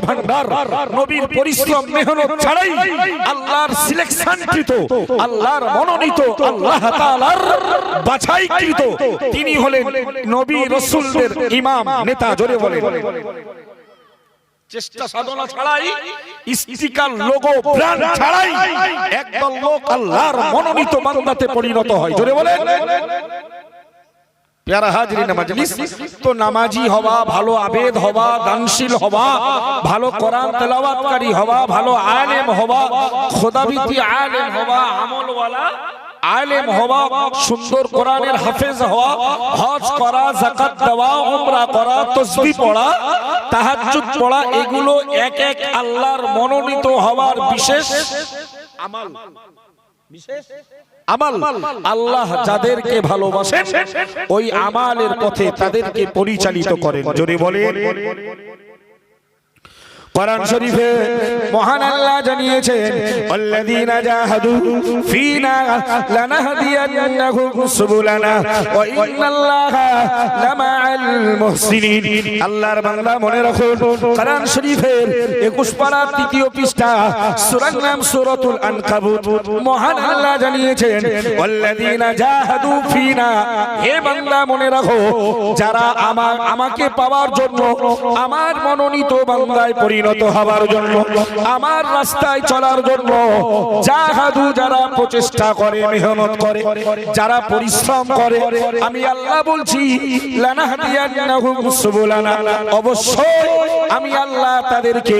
ভান্ডার। নবীর পরিশ্রম মেহনত ছাড়াই আল্লাহর সিলেকশনকৃত, আল্লাহর মনোনীত, আল্লাহ তাআলার বাছাইকৃত তিনি হলেন নবী রাসূলদের ইমাম, নেতা। জোরে বলেন। চেষ্টা সাধনা ছাড়াই, স্টিকার, লোগো, ব্র্যান্ড ছাড়াই একদল লোক আল্লাহর মনোনীত বান্দাতে পরিণত হয়। জোরে বলেন। প্যারা হাজরিন মাজলিস, তো নামাজি হওয়া, ভালো আবেদ হওয়া, দানশীল হওয়া, ভালো কোরআন তেলাওয়াতকারী হওয়া, ভালো আলেম হওয়া, খোদাবিতি আলেম হওয়া, আমলওয়ালা আলেম হওয়া, সুন্দর কোরআনের হাফেজ হওয়া, হজ করা, যাকাত দেওয়া, উমরা করা, তাসবিহ পড়া, তাহাজ্জুদ পড়া, এগুলো এক এক আল্লাহর মনোনীত হওয়ার বিশেষ আমল। বিশেষ আমল। আল্লাহ যাদেরকে ভালোবাসেন ওই আমালের পথে তাদেরকে পরিচালিত করেন। জোরে বলেন। কোরআন শরীফে মহান আল্লাহ জানিয়েছেন, আল্লাযীনা জাহাদু ফীনা লানাহদিয়ান্নাহুম সুবুলানা ওয়া ইন্নাল্লাহা লামাআল মুহসিনিন। আল্লাহর বান্দা মনে রাখুন, কোরআন শরীফের 21 পারা 3য় পৃষ্ঠা, সূরার নাম সূরাতুল আনকাবুত। মহান আল্লাহ জানিয়েছেন, আল্লাযীনা জাহাদু ফীনা, হে বান্দা মনে রাখো, যারা আমাকে পাওয়ার জন্য, আমার মনোনীত বান্দায় পরিণত হওয়ার জন্য, আমার রাস্তায় চলার জন্য জাহাদু, যারা প্রচেষ্টা করে, মেহনত করে, যারা পরিশ্রম করে, আমি আল্লাহ বলছি লানাহদিয়ান্নাহুম সুবুলানা, অবশ্যই আমি আল্লাহ তাদেরকে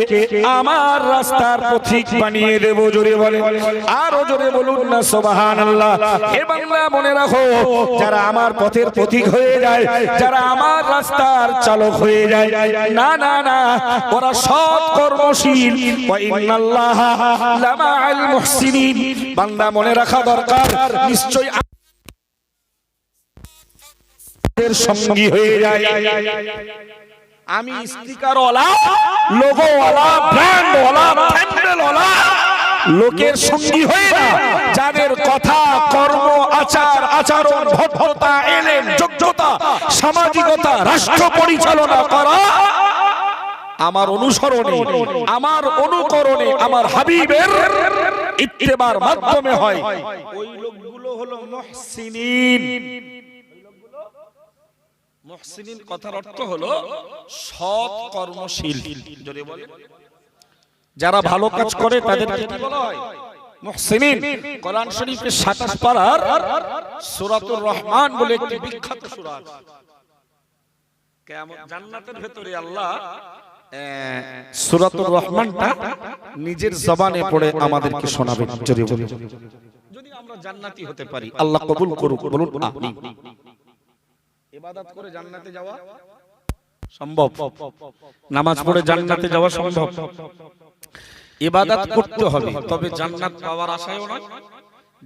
আমার রাস্তার পথিক বানিয়ে দেব। জোরে বলেন। আরো জোরে বলুন না সুবহানাল্লাহ। হে বান্দা মনে রাখো, যারা আমার পথের পথিক হয়ে যায়, যারা আমার রাস্তার চালক হয়ে যায়, না না না, ওরা সৎ কর্মশীল। ওয়া ইন্নাল্লাহা লামাআল মুহসিনিন। বান্দা মনে রাখা দরকার, নিশ্চয়ই আমাদের সঙ্গী হয়ে যায়। আমি স্টিকারওয়ালা, লোগোওয়ালা, ব্র্যান্ডওয়ালা, প্যান্ডেলওয়ালা লোকের সঙ্গী হয়ে না, যাদের কথা, কর্ম, আচার, আচরণ, ভদ্রতা, এলেম, যোগ্যতা, সামাজিকতা, রাষ্ট্র পরিচালনা করা আমার অনুসরণে, আমার অনুকরণে, আমার হাবিবের ইত্তেবার মাধ্যমে হয়, ওই লোকগুলো হলো মুহসিনিন। মুহসিনিন কথার অর্থ হলো সৎ কর্মশীল। যদি বলেন, যারা ভালো কাজ করে তাদেরকে কি বলা হয়? মুহসিনিন। কোরআন শরীফের 27 পারার সূরাতুর রহমান বলে একটি বিখ্যাত সূরা আছে। কিয়ামত জান্নাতের ভেতরে আল্লাহ সূরাতুর রহমানটা নিজের জবানে পড়ে আমাদেরকে শোনাবেন। যদি আমরা জান্নাতি হতে পারি, আল্লাহ কবুল করুক, বলুন আমিন। ইবাদত করে জান্নাতে যাওয়া সম্ভব? নামাজ পড়ে জান্নাতে যাওয়া সম্ভব? ইবাদত করতে হবে, তবে জান্নাত পাওয়ার আশায়ও নয়,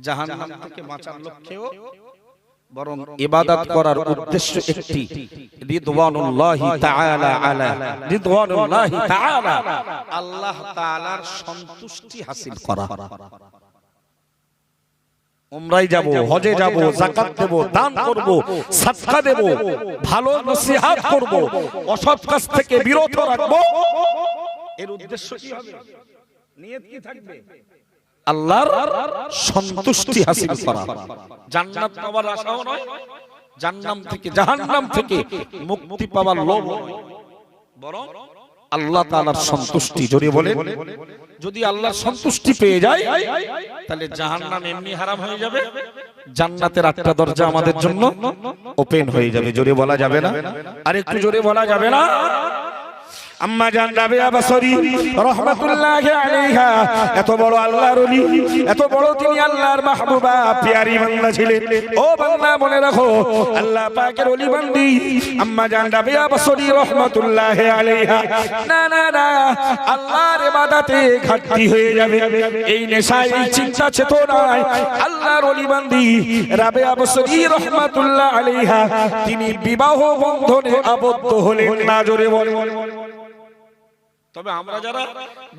জাহান্নাম থেকে বাঁচার লক্ষ্যেও, বরং ইবাদত করার উদ্দেশ্য একটি, রিদওয়ানুল্লাহি তাআলা আলা, রিদওয়ানুল্লাহি তাআলা, আল্লাহ তাআলার সন্তুষ্টি হাসিল করা। উমরায় যাব, হজে যাব, যাকাত দেব, দান করব, সাদকা দেব, ভালো নসিহত করব, অসৎ কাজ থেকে বিরত রাখব, এর উদ্দেশ্য কি হবে? নিয়ত কি থাকবে? আল্লাহর সন্তুষ্টি হাসিল করা। জান্নাত পাওয়ার আশাও নয়, জাহান্নাম থেকে মুক্তি পাওয়ার লোভ নয়, বরং আল্লাহ তাআলার সন্তুষ্টি। জোরে বলেন। যদি আল্লাহর সন্তুষ্টি পেয়ে যায়, তাহলে জাহান্নাম এমনি হারাম হয়ে যাবে, জান্নাতের 8টা দরজা আমাদের জন্য ওপেন হয়ে যাবে। জোরে বলা যাবে না? আর একটু জোরে বলা যাবে না? আম্মা জান রাবিয়া বসরি রাহমাতুল্লাহি আলাইহা এত বড় আল্লাহর ওলি, এত বড় তিনি আল্লাহর মাহবুবা প্যারি বান্দা ছিলেন। ও বান্দা মনে রাখো, আল্লাহ পাকের ওলি বান্দি আম্মা জান রাবিয়া বসরি রাহমাতুল্লাহি আলাইহা না না না, আল্লাহর ইবাদতে ঘাটতি হয়ে যাবে, এই নেশায়, এই চিন্তা চেতনায় আল্লাহর ওলি বান্দি রাবিয়া বসরি রাহমাতুল্লাহি আলাইহা তিনি বিবাহ বন্ধনে আবদ্ধ হলেন না। জোরে বলেন। তবে আমরা যারা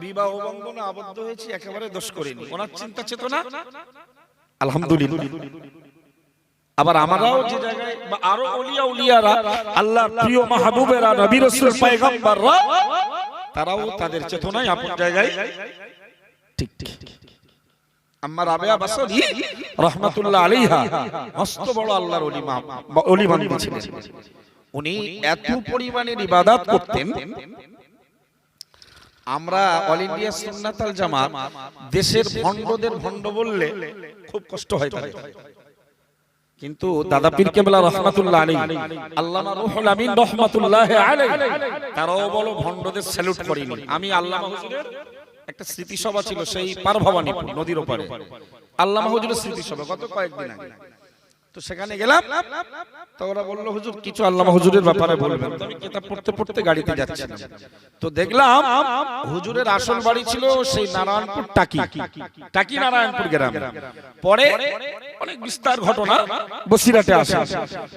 বিবাহ বন্ধনে আবদ্ধ হয়েছি একেবারে দোষ করিনি, ওনার চিন্তা চেতনা আলহামদুলিল্লাহ। আবার আমরাও যে জায়গায়, বা আরো ওলিয়া উলিয়ারা, আল্লাহর প্রিয় মাহবুবেরা, নবী রাসূল পয়গম্বররা তারাও তাদের চেতনায় আপন জায়গায় ঠিক ঠিক। আম্মা রাবেয়া বাসরি রাহমাতুল্লাহ আলাইহা মস্ত বড় আল্লাহর ওলি বান্দা ছিলেন। উনি এত পরিমাণের ইবাদত করতেন, আমরা অল ইন্ডিয়া সুন্নাত আল জামাত দেশের ভণ্ডদের ভণ্ড বললে খুব কষ্ট হয় তাদের, কিন্তু দাদা পীর কেবলা রাহমাতুল্লাহ আলাইহি, আল্লামা রুহুল আমিন রাহমাতুল্লাহ আলাইহি তারাও বলো ভণ্ডদের স্যালুট করেনি। আমি আল্লামা হুজুরের একটা স্মৃতি সভা ছিল সেই পারভবানীপুর নদীর ওপারে, আল্লামা হুজুরের স্মৃতি সভা গত কয়েকদিন আগে। তো সেখানে গেলাম, তো ওরা বললো হুজুর কিছু আল্লামা হুজুরের ব্যাপারে বলবেন। তো আমি কিতাব পড়তে পড়তে গাড়িতে যাচ্ছিলাম, তো দেখলাম হুজুরের আসল বাড়ি ছিল সেই নারায়ণপুর টাকি নারায়ণপুর গ্রামে। পরে অনেক বিস্তার ঘটনা বসিরহাটে আসে।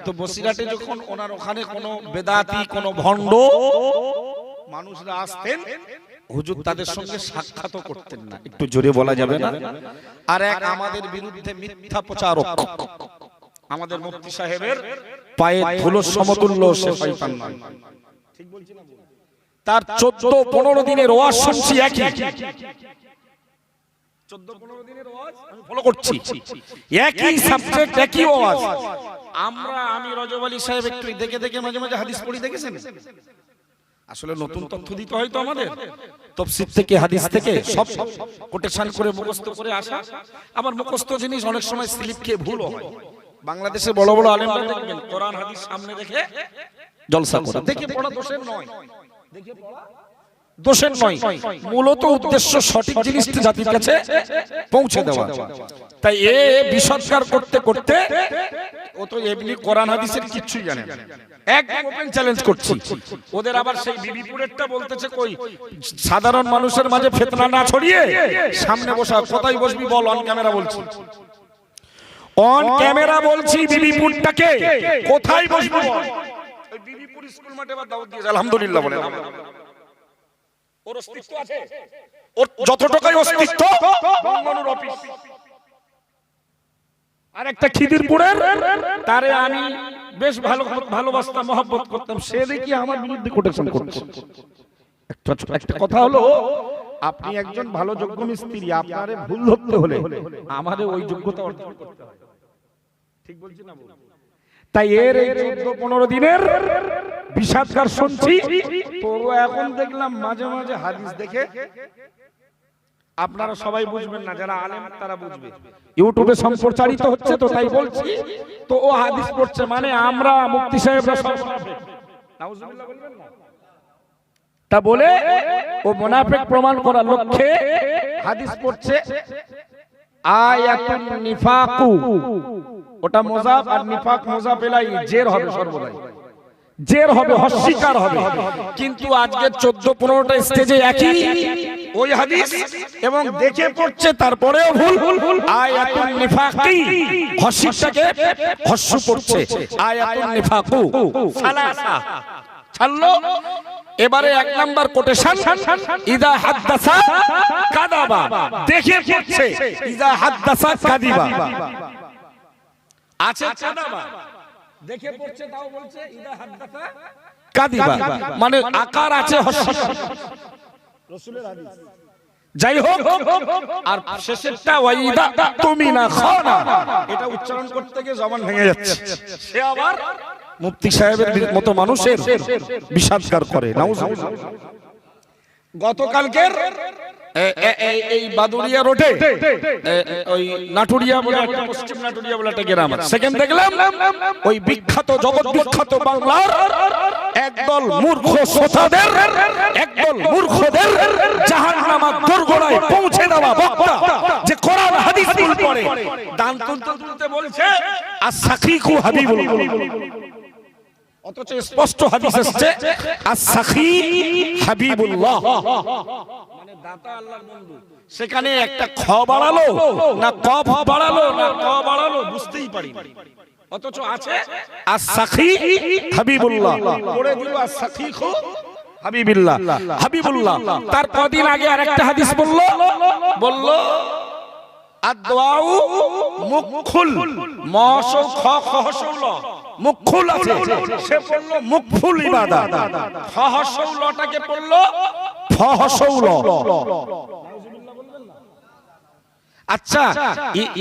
তো বসিরহাটে যখন ওনার ওখানে কোনো বেদাতি কোনো ভণ্ড মানুষরা আসতেন, হুজুর তাদের সঙ্গে সাক্ষাৎ করতেন না, একটু জোরে বলা যাবে না? আর এক আমাদের বিরুদ্ধে মিথ্যা প্রচারক, আমাদের মুফতি সাহেবের পায়ে ধুলো সমতুল্য সে শয়তান নয়, ঠিক বলছি না? তার 14-15 দিনের ওয়াজ শুনছি, একই 14-15 দিনের ওয়াজ আমি ফলো করছি, একই সাবজেক্ট একই ওয়াজ। আমি রজব আলী সাহেব একটু দেখে দেখে মাঝে মাঝে হাদিস পড়ি, দেখেছেন? আসলে নতুন তথ্য দিতে হয় তো আমাদের, তাফসীর থেকে হাদিস থেকে সব কোটেশন করে মুখস্থ করে আসা। আবার মুখস্থ জিনিস অনেক সময় স্লিপ খেয়ে ভুল হয়। বাংলাদেশে বড় বড় আলেমরা দেখবেন কোরআন হাদিস সামনে রেখে জলসা করে, দেখে পড়া দোষের নয়, দেখে পড়া দোষের নয়, মূলত উদ্দেশ্য সঠিক জিনিসটা জাতির কাছে পৌঁছে দেওয়া। তাই এ বিসৎকার করতে করতে ও তো এমনি কোরআন হাদিসের কিচ্ছুই জানে না, একদম ওপেন চ্যালেঞ্জ করছি ওদের। আবার সেই বিবিপুরেরটা বলতেছে কই সাধারণ মানুষের মাঝে ফিতনা না ছড়িয়ে সামনে বসা, কোথায় বসবি বল, অন ক্যামেরা বলছি, অন ক্যামেরা বলছি, বিবিপুরটাকে কোথায় বসবি বল। ওই বিবিপুর স্কুল মাঠে বা দাওয়াত দিয়েছে আলহামদুলিল্লাহ বলে, ওর অস্তিত্ব আছে, ওর যতটুকুই অস্তিত্ব বঙ্গনুর অফিস। আর একটা খিদিরপুরের, তারে আমি বেশ ভালোবাসতাম, মহব্বত করতাম, সে দেখি আমার বিরুদ্ধে কোটেশন করছে। একটা কথা হলো, আপনি একজন ভালো যোগ্য মিস্ত্রি, আপনারে ভুল ধরতে হলে আমাদের ওই যোগ্যতা অর্জন করতে হয়, ঠিক বলছি না? তাই এর এই 14-15 দিনের বিষাদকার শুনছি, তো এখন দেখলাম মাঝে মাঝে হাদিস দেখে, আপনারা সবাই বুঝবেন না, যারা আলেম তারা বুঝবে, ইউটিউবে সম্প্রচারিত হচ্ছে, তো তাই বলছি। তো ও হাদিস পড়ছে, মানে আমরা মুফতি সাহেবরা সব নাউজুবিল্লাহ বলবেন না, তা বলে ও মুনাফিক প্রমাণ করার লক্ষ্যে হাদিস পড়ছে। আয়াতুন নিফাকু, ওটা মুযাফ আর নিফাক মুযাফ ইলাইহি, জের হবে সর্বদাই, জের হবে, অস্বীকার হবে। কিন্তু আজকে 14-15টা স্টেজে একই ওই হাদিস এবং দেখে পড়ছে, তারপরেও ভুল। আয়াতুন নিফাকি, হস্যটাকে হস্য পড়ছে, আয়াতুন নিফাকু সালাসা ছাড়লো। এবারে 1 নাম্বার কোটেশন, ইদা হাদাসা কাযাবা, দেখে পড়ছে ইদা হাদাসা কাযিবা আছে, কাযাবা দেখে পড়ছে, তাও বলছে ইদা হাদাসা কাযিবা, মানে আকার আছে হস্য, রাসূলের হাদিস। যাই হোক, আর শেষেরটা ওয়াইদা তুমিনা খানা, এটা উচ্চারণ করতে গিয়ে জবান ভেঙে যাচ্ছে, সে আবার মুফতি সাহেবের মতো মানুষের বিষাদগার করে। নাউজুবিল্লাহ। গতকালকের এই বাদুরিয়া রোডে ওই নাটুরিয়া বলে একটা, পশ্চিম নাটুরিয়া বলে একটা গ্রাম আছে, সেখানে দেখলাম ওই বিখ্যাত জগৎ বিখ্যাত বাংলার একদল মূর্খ শ্রোতাদের, একদল মূর্খদের জাহান্নামের দোরগোড়ায় পৌঁছে দেওয়া বক্তা, যে কোরআন হাদিস ভুল পড়ে, দান তুলতে বলছে আস-সাখিকু হাবিবুল্লাহ, অথচ স্পষ্ট হাদিস আছে আস-সাখি হাবিবুল্লাহ, মানে দাতা আল্লাহর বন্ধু। সেখানে একটা খ বাড়ালো না কফ বাড়ালো না ক বাড়ালো বুঝতেই পারি, অথচ আছে আস-সাখি হাবিবুল্লাহ, পড়ে দিল আস-সাখিকু হাবিবুল্লাহ, হাবিবুল্লাহ। তার কদিন আগে আরেকটা হাদিস বলল আদ-দুআউ মুকফুল, মশৌ খ খহসৌল মুকফুল আছে, সে পড়লো মুকফুল ইবাদত, খহসৌলটাকে পড়লো ফহশৌল। আচ্ছা,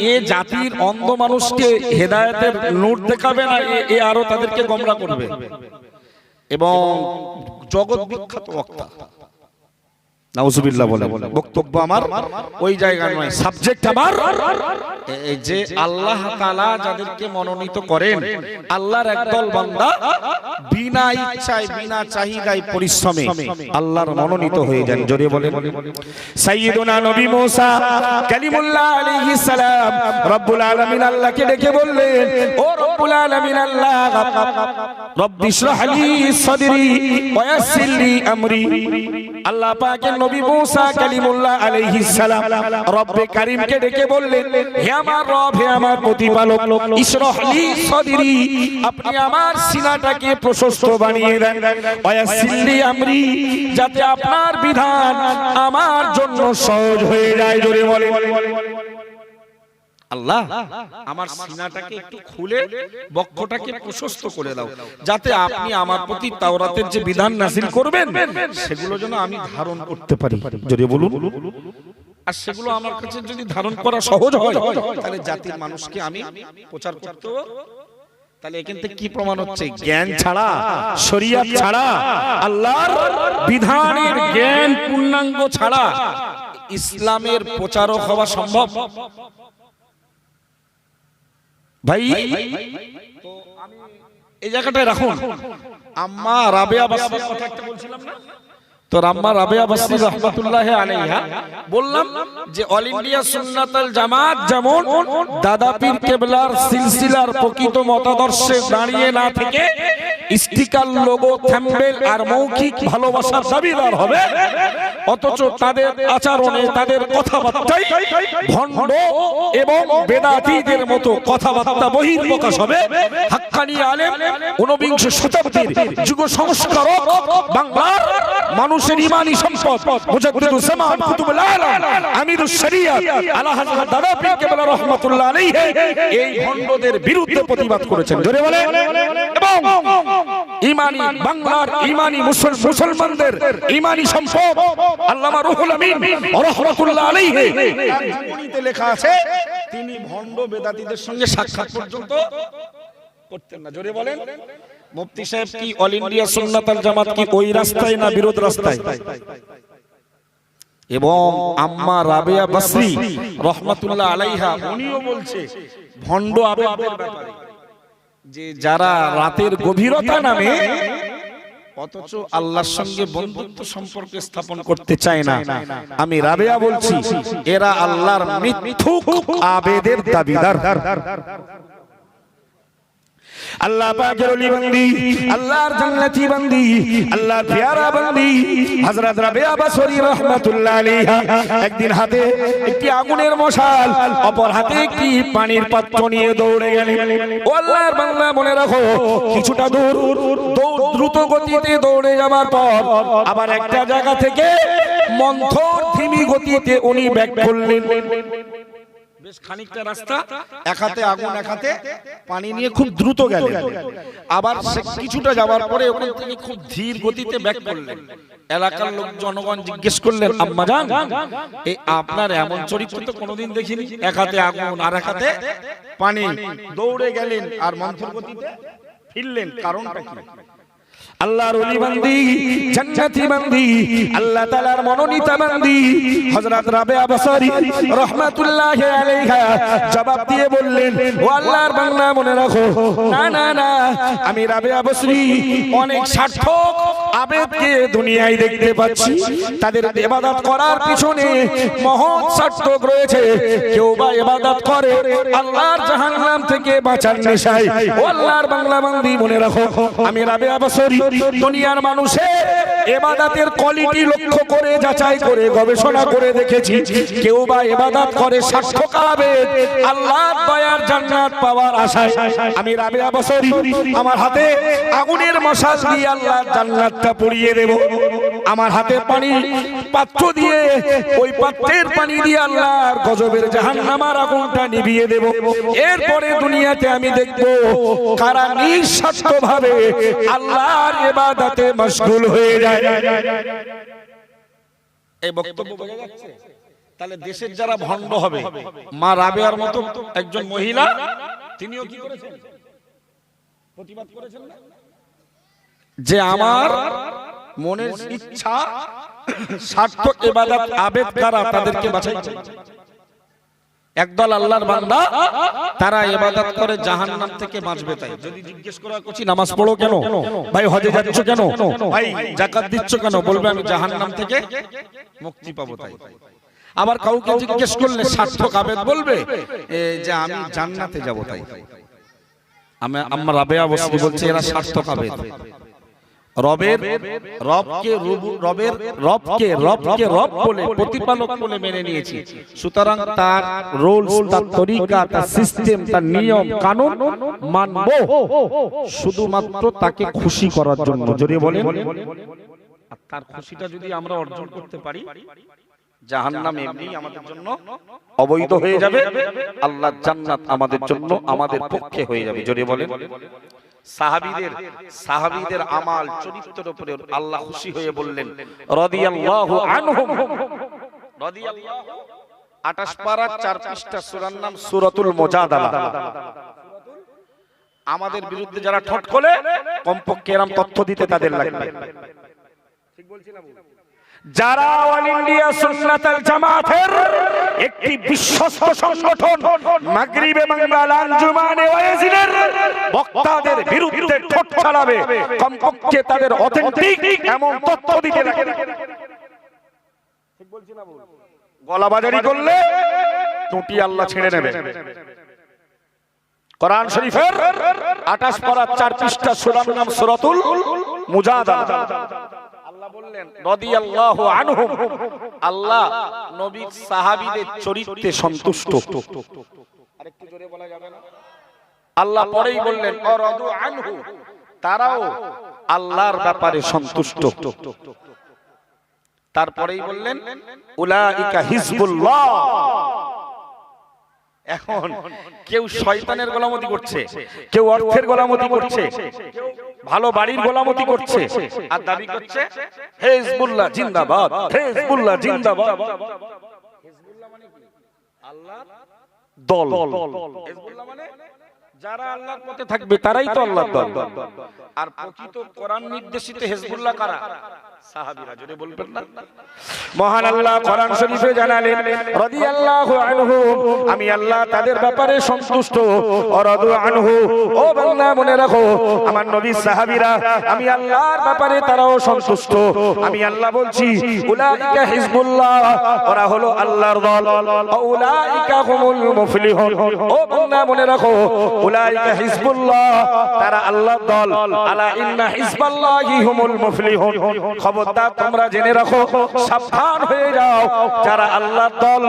এ জাতির অন্ধ মানুষকে হেদায়েতের নূর দেখাবে না, এ আরো তাদেরকে গোমরা করবে। এবং জগৎ বিখ্যাত বক্তা, নাউজুবিল্লাহ বলে, বক্তব্য আমার ওই জায়গা নয়, সাবজেক্ট আমার যে আল্লাহ তাআলা যাদেরকে মনোনীত করেন, আল্লাহর একদল বান্দা বিনা ইচ্ছায় বিনা চাহিদায় পরিশ্রমে আল্লাহর মনোনীত হয়ে যান। জোরে বলেন সাইয়্যিদুনা নবী মুসা কালিমুল্লাহ আলাইহিস সালাম রব্বুল আলামিন আল্লাহকে ডেকে বললেন, ও রব্বুল আলামিন আল্লাহ, রব্বি ইশরাহ লি সাদরি ওয়া ইয়াসসির লি আমরি। আল্লাহ পাকের নবী মুসা কালিমুল্লাহ আলাইহিস সালাম রব্বে কারীমকে ডেকে বললেন, হে আমার রব, হে আমার প্রতিপালক, ইশরাহ লি সাদরি, আপনি আমার সিনাটাকে প্রশস্ত বানিয়ে দেন, ওয়া ইয়াসসির লি আমরি, যাতে আপনার বিধান আমার জন্য সহজ হয়ে যায়। জোরে বলেন আল্লাহ, আমার সিনাটাকে একটু খুলে বক্ষটাকে প্রশস্ত করে দাও, যাতে আপনি আমার প্রতি তাওরাতের যে বিধান নাযিল করবেন সেগুলো যেন আমি ধারণ করতে পারি। যদি বলুন, আর সেগুলো আমার কাছে যদি ধারণ করা সহজ হয়, তাহলে জাতির মানুষকে আমি প্রচার করতে। তাহলে এখান থেকে কি প্রমাণ হচ্ছে? জ্ঞান ছাড়া, শরীয়ত ছাড়া, আল্লাহর বিধানের জ্ঞান পূর্ণাঙ্গ ছাড়া ইসলামের প্রচারক হওয়া সম্ভব? ভাই তো আমি এই জায়গাটায় রাখুন, আম্মা রাবেয়া বাসরির কথা একটা বলছিলাম না, তো আম্মা রাবেয়া বাসরি রাহমাতুল্লাহি আলাইহা বললাম যে অল ইন্ডিয়া সুন্নাতুল জামাত যেমন দাদা পীর কেবলার সিলসিলার প্রকৃত মতাদর্শে দাঁড়িয়ে না থেকে স্টিকার, লোগো, থ্যাম্বেল আর মৌখিক ভালোবাসার দাবিদার হবে, অথচ তাদের আচরণে, তাদের কথাবার্তায় ভণ্ড এবং বেদাতীদের মতো কথাবার্তা বহির্প্রকাশ হবে। হাক্কানি আলেম, ঊনবিংশ শতাব্দীর যুগ সংস্কারক, বাংলার মানুষের ঈমানি সম্পদ, মুজাদ্দিদুজ জামান, কুতুবুল আলম, আমিরুশ শরিয়াত আলা হযরত দাদা পীর কেবলা রাহমাতুল্লাহ আলাইহি এই ভণ্ডদের বিরুদ্ধে প্রতিবাদ করেছেন। জোরে বলে। এবং ঈমানি বাংলার ঈমানি মুসলমানদের ঈমানি সম্পদ আল্লামা রুহুল আমিন রাহমাতুল্লাহ আলাইহি তার জীবনীতে লেখা আছে, তিনি ভণ্ড বেদাতীদের সঙ্গে সাক্ষাৎ পর্যন্ত করতেন না। জোরে বলেন। মুফতি সাহেব কি অল ইন্ডিয়া সুন্নাতুল জামাত কি ওই রাস্তায় না বিরোধ রাস্তায়? এবং আম্মা রাবেয়া বাসরি রাহমাতুল্লাহ আলাইহা উনিও বলছে ভণ্ড আবেগের ব্যাপারে, যে যারা রাতের গভীরতা নামে অথচ আল্লাহর সঙ্গে বন্ধুত্ব সম্পর্ক স্থাপন করতে চায় না, আমি রাবেয়া বলছি এরা আল্লাহর মিথ্যুক আবেদের দাবিদার। আল্লাহ পাকের ওলি বান্দি, আল্লাহর জান্নাতি বান্দি, আল্লাহর পেয়ারা বান্দি হযরত রাবেয়া বাসরি রাহমাতুল্লাহ আলাইহা একদিন হাতে একটি আগুনের মশাল, অপর হাতে একটি পানির পাত্র নিয়ে দৌড়ে গেলেন। ও আল্লাহর বান্দা, মনে রাখো, কিছুটা দূর দ্রুত গতিতে দৌড়ে যাবার পর আবার একটা জায়গা থেকে মন্থর ধিমি গতিতে উনি ব্যাক করলেন। বেশ খানিকটা রাস্তা, এক হাতে আগুন এক হাতে পানি নিয়ে খুব দ্রুত গেলেন। আবার কিছুটা যাওয়ার পরে ওখান থেকে খুব ধীর গতিতে ব্যাক করলেন। এলাকার লোক জনগণ জিজ্ঞেস করলেন, আম্মা জান, এই আপনার এমন চরিত্র তো কোনোদিন দেখিনি, এক হাতে আগুন আর এক হাতে পানি, দৌড়ে গেলেন আর মন্থর গতিতে ফিরলেন, কারণটা কি? আল্লাহর ওলি বান্দি, জান্নাতি বান্দি, আল্লাহ তাআলার মনোনীত বান্দি হযরত রাবেয়া বাসরি রাহমাতুল্লাহি আলাইহা জবাব দিয়ে বললেন, ও আল্লাহর বান্দা, মনে রাখো, না না না, আমি রাবেয়া বাসরি অনেক সার্থক আবেদকে দুনিয়ায় দেখতে পাচ্ছি। তাদের ইবাদত করার পিছনে মহৎ সার্থক রয়েছে। কেউ বা ইবাদত করে আল্লাহর জাহান্নাম থেকে বাঁচার নেশায়। ও আল্লাহর বাংলা বান্দি, মনে রাখো, আমি রাবেয়া বাসরি দুনিয়ার মানুষের ইবাদতের কোয়ালিটি লক্ষ্য করে, যাচাই করে, গবেষণা করে দেখেছি। কেউ বা ইবাদত করে সার্থক আবেদ, আল্লাহর দয়ার জান্নাত পাওয়ার আশায়। আমি রাবেয়া বাসরি আমার হাতে আগুনের মশাল দিয়ে আল্লাহর জান্নাতটা পুড়িয়ে দেব। আমার হাতে পানি পাত্র দিয়ে ওই পাত্রের পানি দিয়ে আল্লাহর গজবের জাহান্নামের আগুনটা নিভিয়ে দেব। এরপরে দুনিয়াতে আমি দেখব কারা নিঃস্বার্থভাবে আল্লাহর ইবাদতে মশগুল হয়ে যায়। এই বক্তব্য বোঝা যাচ্ছে? তাহলে দেশের যারা ভণ্ড হবে, মা রাবেয়ার মতো একজন মহিলা, তিনিও কি করেছেন? প্রতিবাদ করেছেন না যে আমার মনের ইচ্ছা সার্থক ইবাদত আবেদ কারা তাদেরকে বাঁচাইছে। একদল আল্লাহর বান্দা তারা ইবাদত করে জাহান্নাম থেকে বাঁচবে। তাই যদি জিজ্ঞেস করা কোচি নামাজ পড়ো কেন, ভাই হজে যাচ্ছ কেন, ভাই যাকাত দিচ্ছ কেন, বলবে আমি জাহান্নাম থেকে মুক্তি পাবো। তাই আবার কাউকে জিজ্ঞেস করলে সার্থক আবেদ বলবে যে আমি জান্নাতে যাব। তাই আম্মা রাবেয়া বসরি বলছে এরা সার্থক আবেদ। রবকে রব বলে প্রতিপালক বলে মেনে নিয়েছি, সুতরাং তার রুলস, তার তরিকা, তার সিস্টেম, তার নিয়ম কানুন মানবো শুধুমাত্র তাকে খুশি করার জন্য। জোরে বলেন। আর তার খুশিটা যদি আমরা অর্জন করতে পারি, জাহান্নাম এমনি আমাদের জন্য অবৈধ হয়ে যাবে, আল্লাহর জান্নাত আমাদের জন্য আমাদের পক্ষে হয়ে যাবে। জোরে বলেন। সাহাবীদের আমাল চরিত্রের উপরে আল্লাহ খুশি হয়ে বললেন রাদিয়াল্লাহু আনহুম। রাদিয়াল্লাহু 28 পারা 4 পৃষ্ঠা, সূরার নাম সূরাতুল মুজাদালা। আমাদের বিরুদ্ধে যারা ঠট খোলে কমপক্ষে এরকম তথ্য দিতে তাদের লাগবে। ঠিক বলছি না? যারা অল ইন্ডিয়া সুন্নাতুল জামাতের একটি বিশ্বস্ত সংগঠন, মাগরিবে বাংলার আঞ্জুমানে ওয়াইজিনের বক্তাদের বিরুদ্ধে ঠোঁট চালাবে, কমপক্ষে তাদের অথেন্টিক এমন তথ্য দিতে লাগে। ঠিক বলছি না? গলাবাজারি করলে টুটি আল্লাহ ছেড়ে নেবে। কোরআন শরীফের 28 পারা 4 পৃষ্ঠা, সূরার নাম সূরাতুল মুজাদালা। আল্লাহ বললেন রাদিয়াল্লাহু আনহুম, আল্লাহ নবীর সাহাবীদের চরিত্রে সন্তুষ্ট। আরেকটু জোরে বলা যাবে না? আল্লাহ পরেই বললেন অরাদু আনহু, তারাও আল্লাহর ব্যাপারে সন্তুষ্ট। তারপরেই বললেন উলাইকা হিজবুল্লাহ। এখন কেউ শয়তানের গোলামতি করছে, কেউ অর্থের গোলামতি করছে, ভালো বাড়ির গোলামতি করছে, আর দাবি করছে হিজবুল্লাহ জিন্দাবাদ, হিজবুল্লাহ জিন্দাবাদ। হিজবুল্লাহ মানে কি? আল্লাহর দল। হিজবুল্লাহ মানে যারা আল্লাহর পথে থাকবে তারাই তো আল্লাহর দল। আর প্রকৃত কোরআন নির্দেশিত হিজবুল্লাহ কারা? সাহাবীরা। জোরে বলবেন না? মহান আল্লাহ কোরআন শরীফে জানালেন রাদিয়াল্লাহু আনহু, আমি আল্লাহ তাদের ব্যাপারে সন্তুষ্ট। ওয়ারাদু আনহু, ও বান্দা মনে রাখো আমার নবী সাহাবীরা আমি আল্লাহর ব্যাপারে তারাও সন্তুষ্ট। আমি আল্লাহ বলছি উলাইকা হিজবুল্লাহ, ওরা হলো আল্লাহর দল। উলাইকা হুমুল মুফলিহুন, ও বান্দা মনে রাখো উলাইকা হিজবুল্লাহ, তারা আল্লাহর দল। আলা ইন্না হিজবাল্লাহি হুমুল মুফলিহুন, খবরদার তোমরা জেনে রাখো, সাবধান হয়ে যাও, যারা আল্লাহর দল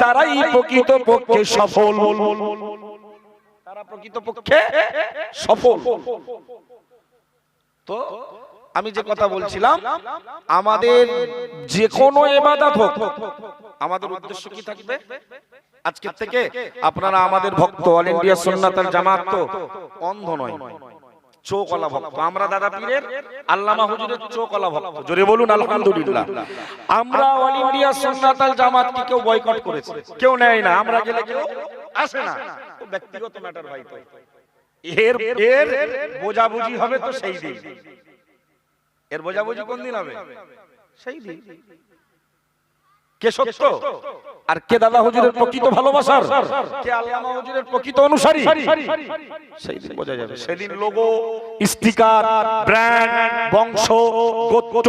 তারাই প্রকৃতপক্ষে সফল। তারা প্রকৃতপক্ষে সফল। তো আমি যে কথা বলছিলাম, আমাদের যে কোনো ইবাদত হোক, আমাদের উদ্দেশ্য কি থাকবে? আজকের থেকে আপনারা আমাদের ভক্ত, অল ইন্ডিয়া সুন্নাতুল জামাত তো অন্ধ নয়, চোখওয়ালা ভক্ত। আমরা দাদা পীরের আল্লামা হুজুরের চোখওয়ালা ভক্ত। জোরে বলুন আলহামদুলিল্লাহ। আমরা অল ইন্ডিয়া সুন্নাতুল জামাত কি কেউ বয়কট করেছে? কেউ নেয় না। আমরা গেলে কেউ আসে না। তো ব্যক্তিগত ম্যাটার ভাই। তো এর বোঝাবুঝি হবে তো সেই দিন। এর বোঝাবুঝি কোন দিন হবে? সেই দিন। কে সত্য আর কে দাদা হুজুরের প্রকৃত ভালোবাসার, কে আল্লামা হুজুরের প্রকৃত অনুসারী, সেই দিন বোঝা যাবে। সেদিন লোগো, স্টিকার, ব্র্যান্ড, বংশ, গোত্র,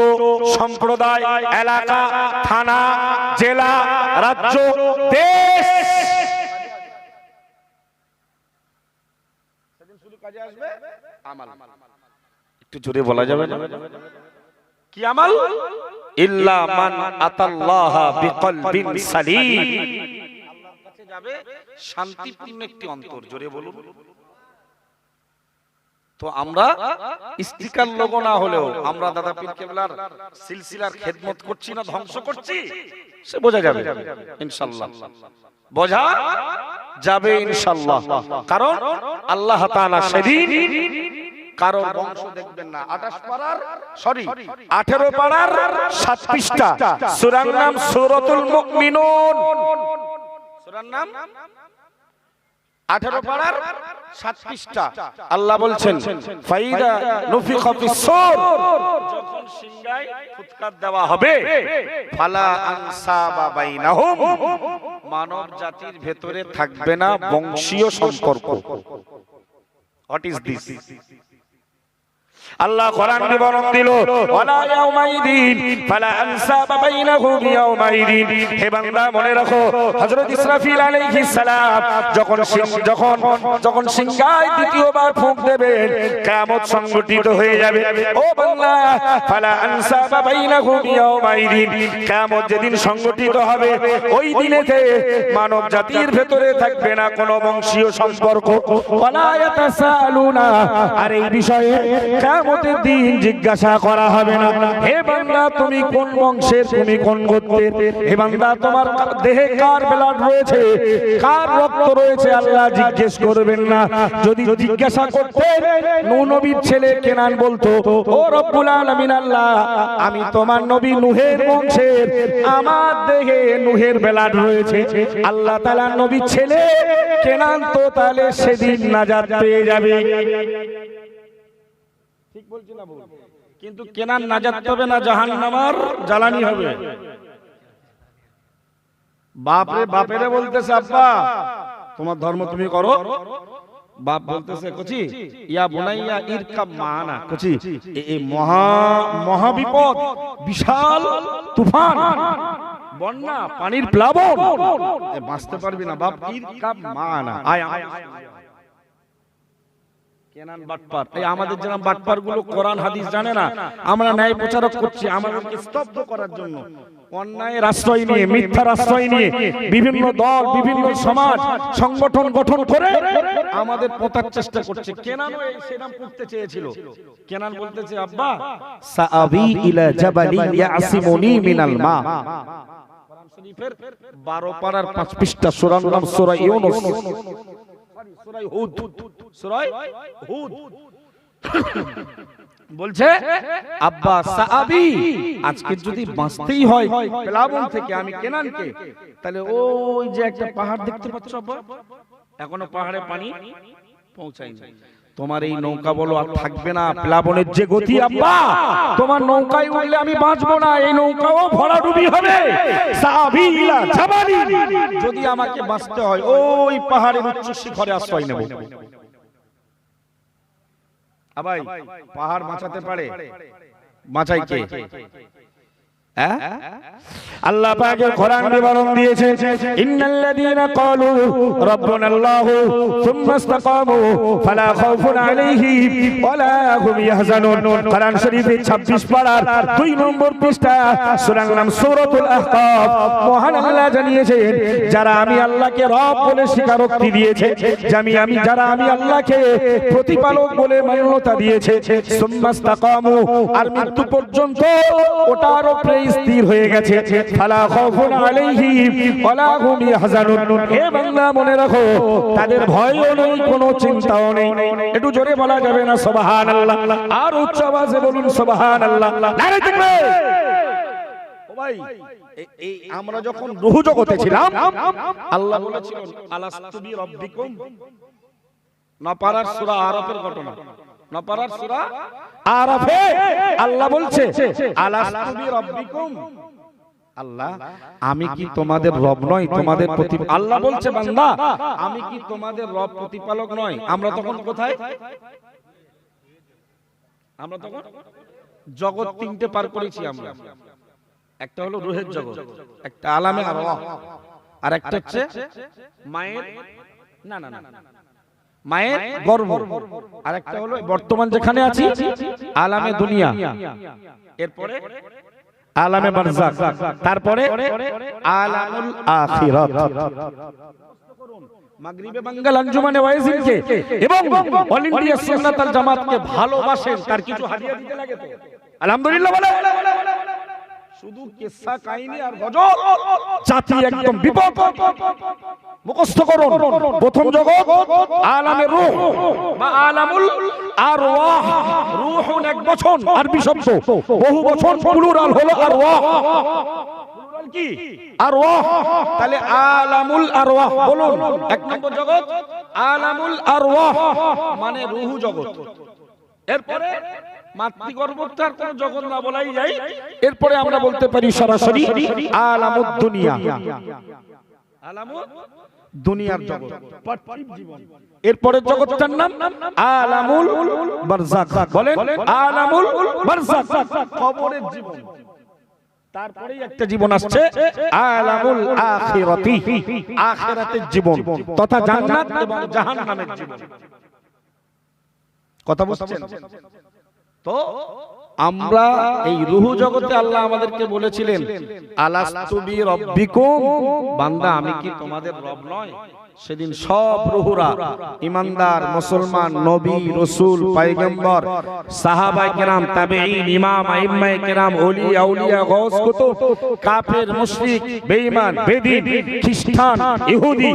সম্প্রদায়, এলাকা, থানা, জেলা, রাজ্য, দেশ, সেদিন শুধু কাজে আসবে আমাল। একটু জোরে বলা যাবে না? কি আমাল? ইল্লা মান আতাল্লাহা বিকলবিন সালিম, আল্লাহর কাছে যাবে শান্তিপূর্ণ একটি অন্তর। জোরে বলুন। তো আমরা স্টিকার লোগো না হলেও আমরা দাদা পীর কেবলার সিলসিলার খেদমত করছি না ধ্বংস করছি, সে বোঝা যাবে ইনশাআল্লাহ। বোঝা যাবে ইনশাআল্লাহ। কারণ আল্লাহ তাআলা সেদিন কারো বংশ দেখবেন না। 18 পারার 7 পৃষ্ঠা, সূরার নাম সূরাতুল মুমিনুন। সূরার নাম 18 পারার 7 পৃষ্ঠা। আল্লাহ বলছেন ফাইদা নুফিখা ফিস-সূর, যখন সিংহায় ফুৎকার দেওয়া হবে, ফালা আনসাবা বাইনাহুম, মানব জাতির ভেতরে থাকবে না বংশীয় সম্পর্ক। What is this? Allah Quran বিবরণ দিল, ওয়ালা ইয়াউমাইদিন ফালা আনসাবা বাইনাহুম ইয়াউমাইদিন। হে বান্দা মনে রাখো, হযরত ইসরাফিল আলাইহিস সালাম যখন সিংহায় দ্বিতীয়বার ফুঁক দেবেন, কিয়ামত সংঘটিত হয়ে যাবে। ও বান্দা, ফালা আনসাবা বাইনাহুম ইয়াউমাইদিন, কিয়ামত যেদিন সংঘটিত হবে, ওই দিনেতে মানব জাতির ভেতরে থাকবে না কোনো বংশীয় সম্পর্ক। ওয়ালা ইয়াতাসালুনা, আর এই বিষয়ে কিয়ামতের দিন জিজ্ঞাসা করা হবে না, হে বান্দা তুমি কোন বংশের, তুমি কোন গোত্রের, হে বান্দা তোমার দেহে কার ব্লাড রয়েছে, কার রক্ত রয়েছে, আল্লাহ জিজ্ঞেস করবেন না। যদি জিজ্ঞাসা করতেন, নূহ নবীর ছেলে কেনান বলতো, ও রব্বুল আলামিন আল্লাহ, আমি তোমার নবী নূহের বংশের, আমার দেহে নূহের ব্লাড রয়েছে। আল্লাহ তাআলা নবীর ছেলে কেনান তো তাহলে সেদিন নাজাত পেয়ে যাবে। ঠিক বলছি না বল? কিন্তু কেনান নাজাত পাবে না, জাহান্নামের জ্বালানি হবে। বাপরে বলতেছে, আব্বা তোমার ধর্ম তুমি করো। বাপ বলতেছে, কচি ইয়া বুনাইয়া ইরকাব মানা, কচি এই মহা বিপদ, বিশাল তুফান, বন্যা, পানির প্লাবন, বাঁচতে পারবি না বাপ, ইরকাব মানা, আয়। কেনান বাটপার, এই আমাদের যারা বাটপার গুলো কোরআন হাদিস জানে না, আমরা ন্যায় প্রচারক করছি, আমাদেরকে স্তব্ধ করার জন্য অন্যায়ের আশ্রয় নিয়ে, মিথ্যার আশ্রয় নিয়ে বিভিন্ন দল, বিভিন্ন সমাজ সংগঠন গঠন করে আমাদের পতার চেষ্টা করছে। কেনান সেরাম করতে চেয়েছিল। কেনান বলতেছে, আব্বা সাআবি ইলা জাবালি ইয়াসিমুনি মিনাল মা। কোরআন শরীফের 12 পারার 5 পৃষ্ঠা, সূরার নাম সূরা ইউনূস, সূরা হুদ। বলছে, আব্বা সাআবি, আজকে যদি বাঁচতেই হয় প্লাবন থেকে আমি কেনানকে, তাহলে ওই যে একটা পাহাড় দেখতে পাচ্ছ আব্বা, এখনো পাহাড়ে পানি পৌঁছায়নি, তোমার এই নৌকা বলো আর থাকবে না। প্লাবনের যে গতি আব্বা, তোমার নৌকায় উঠলে আমি বাঁচবো না, এই নৌকাও ভরাডুবি হবে। সাআবি ইলা জাবালি, যদি আমাকে বাঁচতে হয় ওই পাহাড়ের উচ্চ শিখরে আশ্রয় নেব। আবাই পাহাড় বাঁচাতে পারে? বাঁচাই কে? আল্লাহ পাকের কোরআন বিবরণ দিয়েছেন, ইন্নাল্লাযীনা ক্বালু রাব্বুনাল্লাহু সুম্মা ইসতাকামু ফালা খাউফুন আলাইহিম ওয়ালা হুম ইয়াহজানুন। কোরআন শরীফের 26 পারার 2 নম্বর পৃষ্ঠা, সূরার নাম সূরাতুল আহকাফ। মহান আল্লাহ জানিয়েছেন, যারা আমি আল্লাহকে রব বলে স্বীকারোক্তি দিয়েছে, যারা আমি আল্লাহকে প্রতিপালক বলে মান্যতা দিয়েছে, সুম্মা ইসতাকামু, আর মৃত্যু পর্যন্ত ওটার উপরে স্থির হয়ে গেছে, ফালা খাউফুন আলাইহিম ওয়ালা হুম ইয়াহজানুন। হে বান্দা মনে রাখো, তাদের ভয়ও নেই, কোনো চিন্তাও নেই। একটু জোরে বলা যাবে না সুবহানাল্লাহ? আর উচ্চ আওয়াজে বলুন সুবহানাল্লাহ। নারে তাকবীর। ও ভাই, এই আমরা যখন রূহ জগতে ছিলাম, আল্লাহ বলেছিলেন আলাস্তু বি রাব্বিকুম, নপারার সূরা আরাফের ঘটনা, নপারার সূরা আরাফে আল্লাহ বলছে আলাস্তু বি রাব্বিকুম, আল্লাহ আমি কি তোমাদের রব নই, তোমাদের প্রতি আল্লাহ বলছে বান্দা আমি কি তোমাদের রব প্রতিপালক নয়? আমরা তখন কোথায়? আমরা তখন জগৎ 3টে পার করেছি আমরা। একটা হলো রূহের জগৎ, একটা আলামে আরওয়াহ, আর একটা হচ্ছে মায়ের মায়ের গর্ভ, আর একটা হলো বর্তমান যেখানে আছি আলামে দুনিয়া, এরপরে আলামে বারজাখ, তারপরে আলামুল আখিরাত। মাগরিবে বাঙ্গাল আঞ্জুমানে ওয়াইজিনকে এবং অল ইন্ডিয়া সুন্নাত আল জামাতকে ভালোবাসেন, তার কিছু হাদিয়া দিতে লাগে তো আলহামদুলিল্লাহ বলে। শুধু কিসসা কাহিনী আর গজল, জাতি একদম বিপদ। মুখস্থ করুন, প্রথম জগৎ আলামে রূহ বা আলামুল আরওয়াহ, রূহুন এক বচন আরবি শব্দ, বহু বচন প্লুরাল হলো আরওয়াহ। প্লুরাল কি? আরওয়াহ। তাহলে আলামুল আরওয়াহ বলুন, এক নম্বর জগৎ আলামুল আরওয়াহ মানে রূহ জগৎ। এরপরে মাতৃগর্ভটার কোন জগৎ না বলাই যায়, এরপরে আমরা বলতে পারি সরাসরি আলামুদ দুনিয়া, আলামুদ দুনিয়ার জগৎ, পার্থিব জীবন। এরপরের জগৎটার নাম আলামুল বারযাখ। বলেন আলামুল বারযাখ, কবরের জীবন। তারপরেই একটা জীবন আসছে আলামুল আখিরাতি, আখিরাতের জীবন তথা জান্নাত এবং জাহান্নামের জীবন। কথা বুঝছেন? তো আমরা এই রূহ জগতে আল্লাহ আমাদেরকে বলেছিলেন আলাস্তু বিরাব্বিকুম, বান্দা আমি কি তোমাদের রব নয়? সেদিন সব রূহরা, ইমানদার মুসলমান, নবী রাসূল পয়গম্বর, সাহাবায়ে কেরাম, তাবেঈন, ইমাম আইম্মায়ে কেরাম, ওলি আউলিয়া, গাউস কুতুব, কাফের মুশরিক বেঈমান বেদিন খ্রিস্টান ইহুদি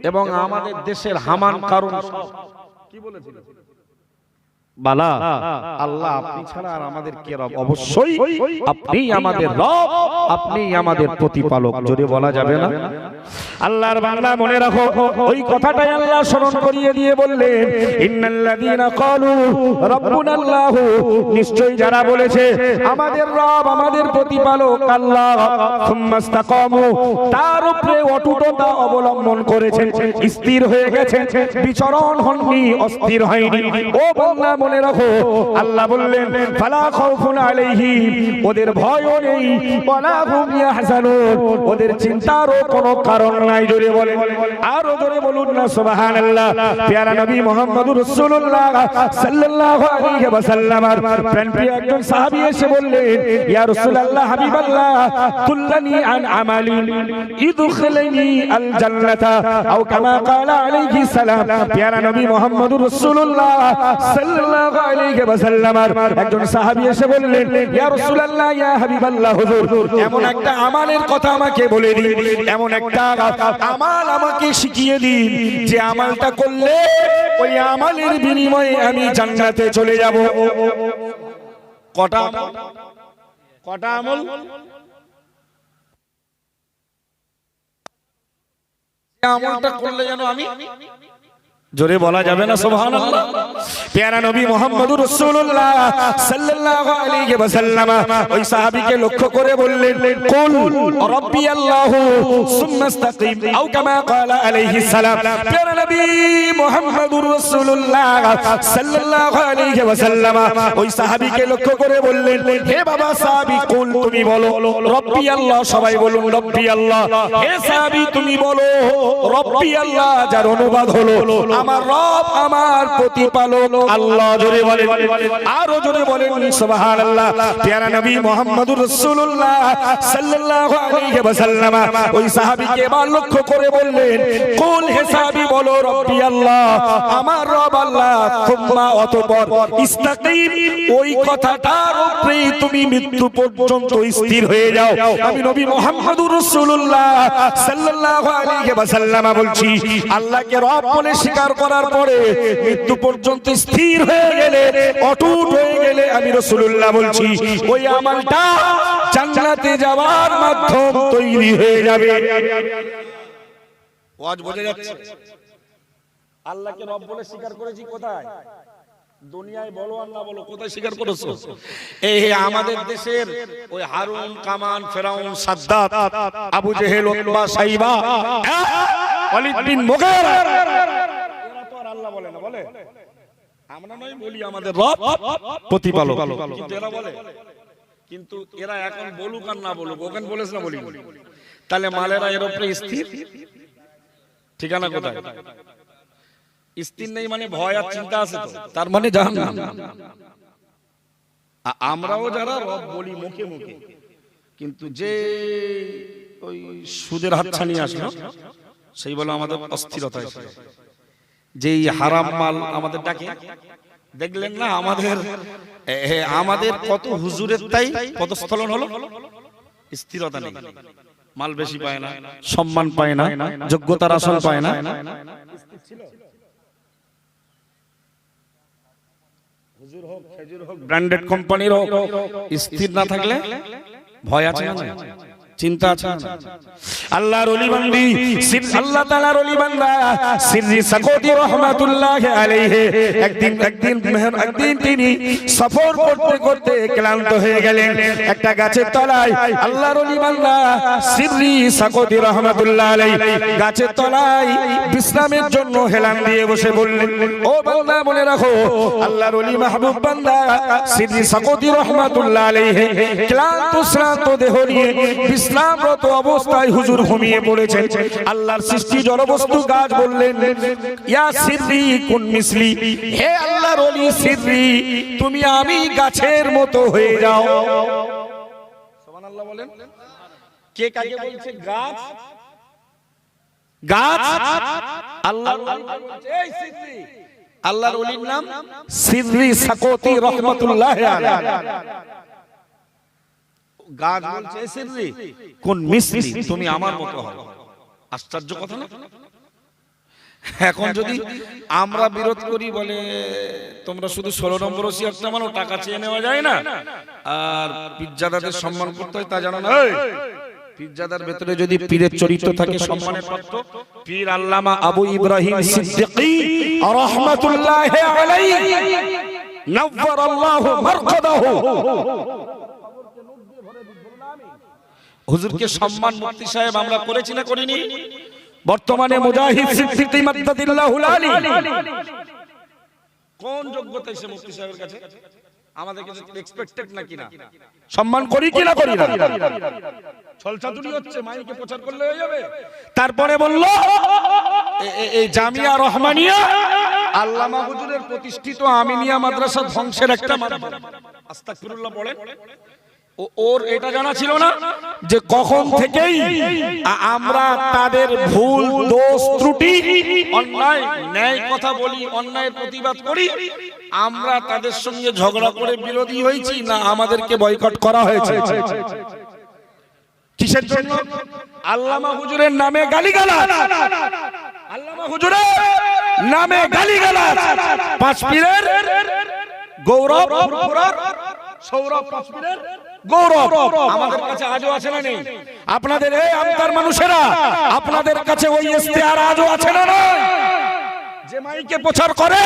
এবং আমাদের দেশের হামান কারুন সব কি বলেছিল? বালা আল্লাহ আপনি ছাড়া আর আমাদের কে রব? অবশ্যই আপনি আমাদের রব, আপনি আমাদের প্রতিপালক। জোরে বলা যাবে না? আল্লাহর বান্দা মনে রাখো, ওই কথাটাই আল্লাহ স্মরণ করিয়ে দিয়ে বললেন ইন্নাল্লাযীনা ক্বালু রাব্বুনাল্লাহু, নিশ্চয়ই যারা বলেছে আমাদের রব আমাদের প্রতিপালক আল্লাহ, সুম্মাস্তাকামু, তার উপরে অটুটতা অবলম্বন করেছেন, স্থির হয়ে গেছেন, বিচরণ হননি, অস্থির হয়নি। ও বান্দা মনে রাখো, আল্লাহ বললেন ফালা খাউফুন আলাইহিম, ওদের ভয়ও নেই, ওয়ালা হুম ইয়াহজানুন, ওদের চিন্তারও কোনো কারণ নাই। জোরে বলেন, আরো জোরে বলুন না সুবহানাল্লাহ। প্যারা নবী মুহাম্মদুর রাসূলুল্লাহ সাল্লাল্লাহু আলাইহি ওয়াসাল্লামের প্রিয় একজন সাহাবী এসে বললেন ইয়া রাসূলুল্লাহ হাবিবাল্লাহ কুল্লানি আন আমালি ইদখিলনি আল জান্নাতা আও কামা ক্বালা আলাইহি সালাম। প্যারা নবী মুহাম্মদুর রাসূলুল্লাহ সাল্লাল্লাহু আলাইহি ওয়াসাল্লামের একজন সাহাবী এসে বললেন ইয়া রাসূলুল্লাহ ইয়া হাবিবাল্লাহ হুজুর, এমন একটা আমালের কথা আমাকে বলে দিন, এমন একটা আমাল আমাকে শিখিয়ে দিন যে আমালটা করলে ওই আমালের বিনিময়ে আমি জান্নাতে চলে যাব। কটা কটা আমল? আমলটা করলে যেন আমি, জোরে বলা যাবে না সুবহানাল্লাহ। প্যারা নবী মুহাম্মদুর রাসূলুল্লাহ সাল্লাল্লাহু আলাইহি ওয়াসাল্লাম ওই সাহাবীকে লক্ষ্য করে বললেন কুল রাব্বিয়াল্লাহু সুম্মাস্তাকিম আও কামা ক্বালা আলাইহি সালাম। প্যারা নবী মুহাম্মদুর রাসূলুল্লাহ সাল্লাল্লাহু আলাইহি ওয়াসাল্লাম ওই সাহাবীকে লক্ষ্য করে বললেন হে বাবা সাহাবী, কুল তুমি বলো রাব্বিয়াল্লাহ, সবাই বলুন রাব্বিয়াল্লাহ। হে সাহাবী তুমি বলো রাব্বিয়াল্লাহ, যার অনুবাদ হলো আমার রব আমার প্রতিপালক আল্লাহ। জোরে বলেন, আরো জোরে বলেন সুবহানাল্লাহ। প্যারা নবী মুহাম্মদুর রাসূলুল্লাহ সাল্লাল্লাহু আলাইহি ওয়াসাল্লাম ওই সাহাবীকে এবার লক্ষ্য করে বললেন কুল, হে সাহাবী বলো রব্বি আল্লাহ, আমার রব আল্লাহ, সুম্মা অতঃপর ইস্তাকিম, ওই কথাটার উপরে তুমি মৃত্যু পর্যন্ত স্থির হয়ে যাও। আমি নবী মুহাম্মদুর রাসূলুল্লাহ সাল্লাল্লাহু আলাইহি ওয়াসাল্লাম বলছি, আল্লাহকে রব বলে স্বীকার করার পরে মৃত্যু পর্যন্ত স্থির হয়ে গেলে, অটুট হয়ে গেলে, আমি রাসূলুল্লাহ বলছি ওই আমলটা জান্নাতে যাওয়ার মাধ্যম তৈরি হয়ে যাবে। ওয়াজ বোঝা যাচ্ছে? আল্লাহকে রব বলে স্বীকার করেছি কোথায়? দুনিয়ায় বলো আর না বলো, কোথায় স্বীকার করেছো? এই আমাদের দেশের ওই হারুন, কামান, ফেরাউন, সাদ্দাত, আবু জেহেল, উতবা, সাইবা, ওয়ালিদ বিন মুগীরা, এরা তো আর আল্লাহ বলে না। বলে? আমরা নয় বলি আমাদের রব প্রতিপালক, কিন্তু এরা বলে। কিন্তু এরা এখন বলুক আর না বলুক, ওখানে বলেছ না বলি, তাহলে মালেরা এর উপরে স্থির, ঠিকানা কোথায়? স্থির নেই মানে ভয় আর চিন্তা আছে তো, তার মানে জাহান্নাম। আমরাও যারা রব বলি মুখে মুখে, কিন্তু যে ওই সুদের হাতছানি আসলো সেই বলে আমাদের অস্থিরতা এসে, যেই হারাম মাল আমাদের ডাকে, দেখলেন না আমাদের কত হুজুরের তাই পদস্থলন হলো, স্থিরতা নেই, মাল বেশি পায় না, সম্মান পায় না, যোগ্যতার আসন পায় না। ব্র্যান্ডেড কোম্পানির হোক, স্থির না থাকলে ভয় আছে না, চিন্তা আছে না। আল্লাহর ওলি বান্দি, আল্লাহ তাআলার ওলি বান্দা সিররি সাকোতি রাহমাতুল্লাহ আলাইহি একদিন তিনি সফর করতে করতে ক্লান্ত হয়ে গেলেন। একটা গাছের তলায় আল্লাহর ওলি বান্দা সিররি সাকোতি রাহমাতুল্লাহ আলাইহি গাছের তলায় বিশ্রামের জন্য হেলান দিয়ে বসে বললেন, ও বান্দা মনে রাখো, আল্লাহর ওলি মাহবুব বান্দা সিররি সাকোতি রাহমাতুল্লাহ আলাইহি ক্লান্ত শ্রান্ত দেহ নিয়ে বিশ্রামরত অবস্থায় হুজুর ঘুমিয়ে পড়েছেন। আল্লাহর সৃষ্টি জড়বস্তু গাছ বললেন, ইয়া সিররি কুন মিসলি, হে আল্লাহর ওলি সিররি, তুমি আমি গাছের মতো হয়ে যাও। সুবহানাল্লাহ বলেন। কে কাকে বলছে? গাছ। গাছ আল্লাহর ওলি বলছে, এই সিররি, আল্লাহর ওলির নাম সিররি সাকোতি রাহমাতুল্লাহ আলাইহি। গাছ বলছে, সিররি কোন মিসলি, তুমি আমার মতো হও। আশ্চর্য কথা না? এখন যদি আমরা বিরোধ করি, বলে তোমরা শুধু 16 নম্বর সিয়ারটা মানো, টাকা চেয়ে নেওয়া যায় না, আর পীরজাদাদের সম্মান করতে হয় তা জানো না? পীরজাদার ভেতরে যদি পীরের চরিত্র থাকে সম্মানের পাত্র, পীর আল্লামা আবু ইব্রাহিম সিদ্দিকী রাহমাতুল্লাহি আলাইহি নওয়ারাল্লাহু মারকাদাহু, হুজুরকে সম্মান মুফতি সাহেব আমরা করেছি না করিনি? বর্তমানে মুজাহিদ সিদ্দিকী মাদ্দাদিল্লাহুল আলী কোন যোগ্যতায় সে মুফতি সাহেবের কাছে? আমাদের কাছে এক্সপেক্টেড নাকি না? সম্মান করি কি না করি না? ছলচাতুরি হচ্ছে, মাইকে প্রচার করলে হয়ে যাবে। তারপরে বলল এই জামিয়া রহমানিয়া আল্লামা হুজুরের প্রতিষ্ঠিত আমিনিয়া মাদ্রাসা ধ্বংসের একটা মাধ্যম। আস্তাগফিরুল্লাহ পড়েন। ওর এটা জানা ছিল না যে কখন থেকেই আমরা তাদের ভুল দোষ ত্রুটি অন্যায় ন্যায় কথা বলি, অন্যায়ের প্রতিবাদ করি, আমরা তাদের সঙ্গে ঝগড়া করে বিরোধী হয়েছি না আমাদেরকে বয়কট করা হয়েছে? কিসের জন্য? আল্লামা হুজুরের নামে গালিগালাজ, আল্লামা হুজুরের নামে গালিগালাজ, পাঁচ পীরের গৌরব, সৌরভ পাঁচ পীরের গৌরব আমাদের কাছে আজও আছে না নেই? আপনাদের এই আমতার মানুষেরা, আপনাদের কাছে ওই ইশতেহার আজও আছে না নয়? যে মাইকে প্রচার করে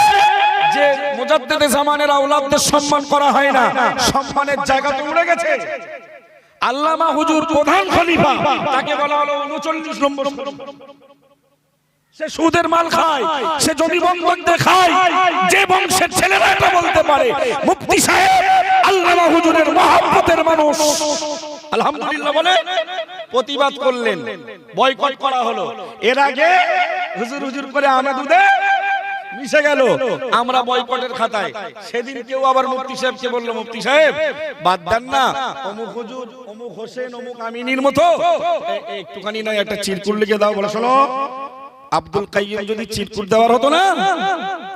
যে মুজাদ্দিদে জামানের আওলাদদের সম্মান করা হয় না, সম্মানের জায়গা তো উড়ে গেছে। আল্লামা হুজুর প্রধান খলিফা, তাকে বলা হলো 39 নম্বর। সে সুদের মাল খায়, সে জমি বন্ধক দিয়ে খায়, যে বংশের ছেলেরা এটা বলতে পারে মুফতি সাহেব আল্লামা হুজুরের মহব্বতের মানুষ, আলহামদুলিল্লাহ বলে প্রতিবাদ করলেন, বয়কট করা হলো। এর আগে হুজুর হুজুর করে আমাদুদে মিশে গেল আমরা বয়কটের খাতায়। সেদিন কেউ আবার মুফতি সাহেবকে বলল, মুফতি সাহেব বাদ দেন না, অমুক হুজুর, অমুক হোসেন, অমুক আমিনীর মতো একটুখানি নয় একটা চিরকুট লিখে দাও। বলে শোনো, আব্দুল কাইয়্যিম যদি চিরকুট দেওয়ার হতো না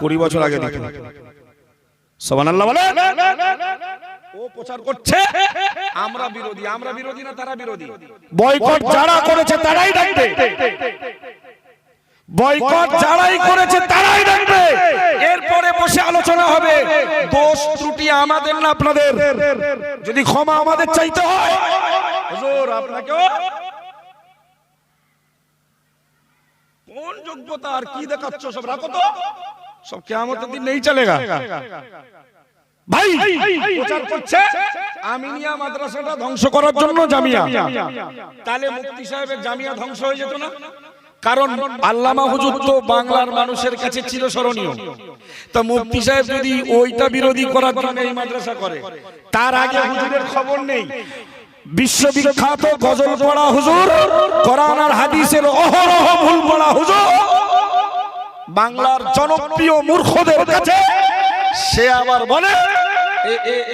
20 বছর আগে দিত। সুবহানাল্লাহ বলে। ও প্রচার করছে আমরা বিরোধী, আমরা বিরোধী না তারা বিরোধী। বয়কট যারা করেছে তারাই ডাকবে, বয়কট যারাই করেছে তারাই ডাকবে। এরপরে বসে আলোচনা হবে। দোষ ত্রুটি আমাদের না আপনাদের? যদি ক্ষমা আমাদের চাইতে হয়, হুজুর আপনাকেও কোন যোগ্যতা আর কি দেখাচ্ছ সব রাখো তো, সব কিয়ামতের দিন নেই চলেগা। ভাই প্রচার করছে আমিনিয়া মাদ্রাসাটা ধ্বংস করার জন্য জামিয়া, তাহলে মুফতি সাহেবের জামিয়া ধ্বংস হয়ে যেত না? কারণ আল্লামা হুজুর তো বাংলার মানুষের কাছে চিরস্মরণীয়। তা মুফতি সাহেব যদি ওইটা বিরোধী করার জন্য এই মাদ্রাসা করে, তার আগে হুজুরের খবর নেই। বিশ্ববিখ্যাত গজল পড়া হুজুর, কোরআন আর হাদিসের অহরহ ভুল পড়া হুজুর, বাংলার জনপ্রিয় মূর্খদের কাছে সে আবার বলে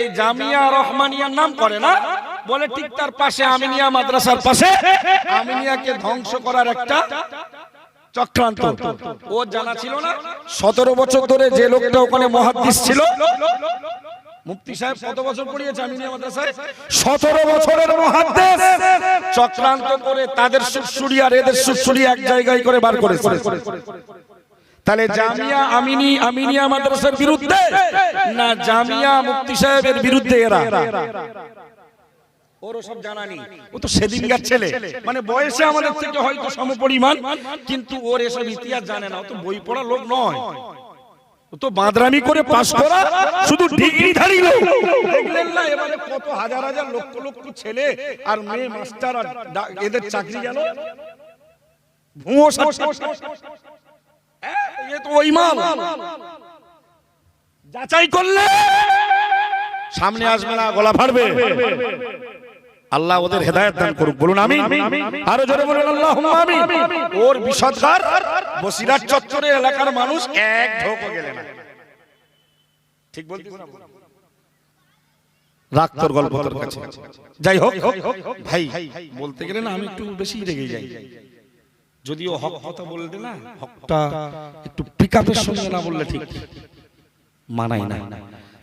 এই জামিয়া রহমানিয়ার নাম করে না, বলে ঠিক তার পাশে আমিনিয়া মাদ্রাসার পাশে আমিনিয়াকে ধ্বংস করার একটা চক্রান্ত। ও জানা ছিল না 17 বছর ধরে যে লোকটা ওখানে মুহাদ্দিস ছিল, মুফতি সাহেব কত বছর পড়িয়েছে আমিনিয়া মাদ্রাসায়? 17 বছরের মুহাদ্দিস চক্রান্ত করে তাদের সুসুরি আর এদের সুসুরি এক জায়গায় করে বার করেছে। তাহলে জামিয়া আমিনিয়া মাদ্রাসার বিরুদ্ধে না জামিয়া মুফতি সাহেবের বিরুদ্ধে এরা? ওর সব জানা নেই, ও তো সেদিনকার ছেলে, মানে বয়সে আমাদের থেকে হয়তো সমপরিমাণ, কিন্তু ওর এসব ইতিহাস জানে না। ও তো বই পড়া লোক নয়, ও তো বাঁদরামি করে পাস করা শুধু ডিগ্রিধারী লোক। দেখলেন না এবারে কত হাজার হাজার লক্ষ লক্ষ ছেলে আর মেয়ে মাস্টার আর এদের চাকরি গেল ভুয়ো এ তো ওই মাল যাচাই করলে সামনে আসবে না, গলা ফাড়বে। আল্লাহ ওদের হেদায়েত দান করুক, বলুন আমিন। আরো জোরে বলুন আল্লাহুম্মা আমিন। ওর বিষদগার বসিরহাট চত্বরের এলাকার মানুষ এক ঢোকও গেলে না। ঠিক বলছিস না? রাগ তোর গল্প তোর কাছে। যাই হোক ভাই, বলতে গেলে না আমি একটু বেশি রেগে যাই। যদিও হক কথা বলতে না, হকটা একটু পিকআপের সঙ্গে না বললে ঠিক মানাই না।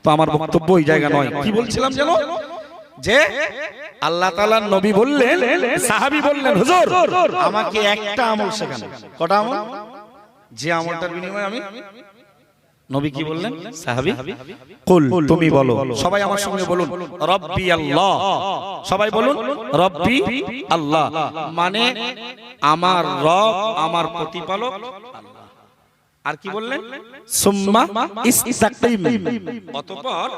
তো আমার বক্তব্য ওই জায়গা নয়। কি বলছিলাম জানো? যে আল্লাহ তাআলার নবী বললেন, সাহাবী বললেন, হুজুর আমাকে একটা আমল শেখান। কটা আমল? যে আমলটার বিনিময়ে আমি, নবী কি বললেন? সাহাবী কুল, তুমি বলো। সবাই আমার সঙ্গে বলুন রব্বি আল্লাহ। সবাই বলুন রব্বি আল্লাহ, মানে আমার রব, আমার প্রতিপালক আল্লাহ। আর কি বললেন? সুম্মা ইসতাকিম, অতঃপর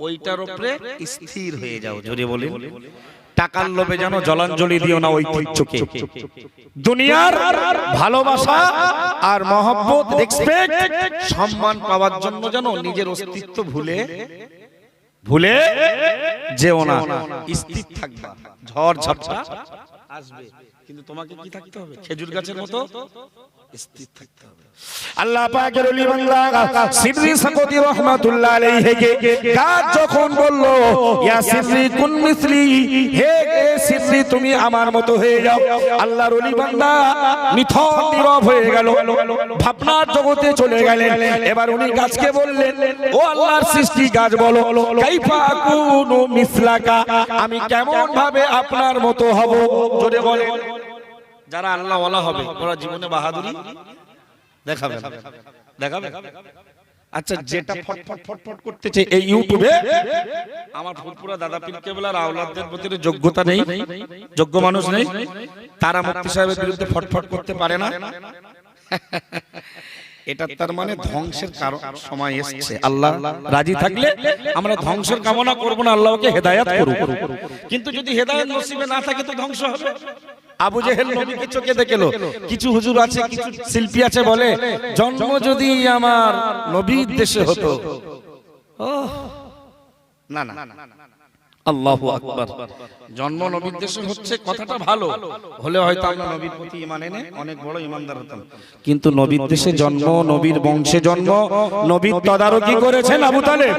ওইটার উপরে স্থির হয়ে যাও। জোরে বলেন। টাকার লোভে যেন জলাঞ্জলি দিও না ঐতিহ্যকে। দুনিয়ার ভালোবাসা আর মহব্বত, রেসপেক্ট, সম্মান পাওয়ার জন্য যেন নিজের অস্তিত্ব ভুলে যেও না। স্থির থাকবা, ঝড় ঝাপটা আসবে, কিন্তু তোমাকে কি থাকতে হবে? খেজুর গাছের মতো স্থির থাকতে হবে। আল্লাহ পাকের ওলি বান্দা সিদরি সাকতি রাহমাতুল্লাহ আলাইহি গাছ যখন বলল ইয়া সিদরি কুন মিসলি, হে সিদরি তুমি আমার মতো হয়ে যাও, আল্লাহর ওলি বান্দা নিথর নীরব হয়ে গেল, ভাবনার জগতে চলে গেলেন। এবার উনি গাছকে বললেন, ও আল্লাহর সৃষ্টি গাছ বলো, কাইফা কুনু মিসলাকা, আমি কেমন ভাবে আপনার মতো হব? জোরে বলেন। যারা আল্লাহ ওয়ালা হবে ওরা জীবনে বাহাদুরি দেখাবে। আচ্ছা, যেটা ফটফট ফটফট করতেছে এই ইউটিউবে, আমার ফুরফুরা দাদা পীর কেবলার আওলাদদের প্রতি যোগ্যতা নেই, যোগ্য মানুষ নেই, তারা মুফতি সাহেবের বিরুদ্ধে ফটফট করতে পারে না। এটা তার মানে ধ্বংসের কারণ সময় এসেছে। আল্লাহ রাজি থাকলে আমরা ধ্বংসের কামনা করব না, আল্লাহকে হেদায়েত করুক। কিন্তু যদি হেদায়েত নসিবে না থাকে তো ধ্বংস হবে। আবু জেহেল নবীকে চোখে দেখলো। কিছু হুজুর আছে, কিছু শিল্পী আছে, বলে জন্ম যদি আমার নবীর দেশে হতো। না না, আল্লাহু আকবার। জন্ম নবীর দেশে হচ্ছে কথাটা ভালো হলে হয়তো আমরা নবীর প্রতি ঈমান এনে অনেক বড় ঈমানদার হতাম, কিন্তু নবীর দেশে জন্ম, নবীর বংশে জন্ম, নবীর তদারকি করেছেন আবু তালেব।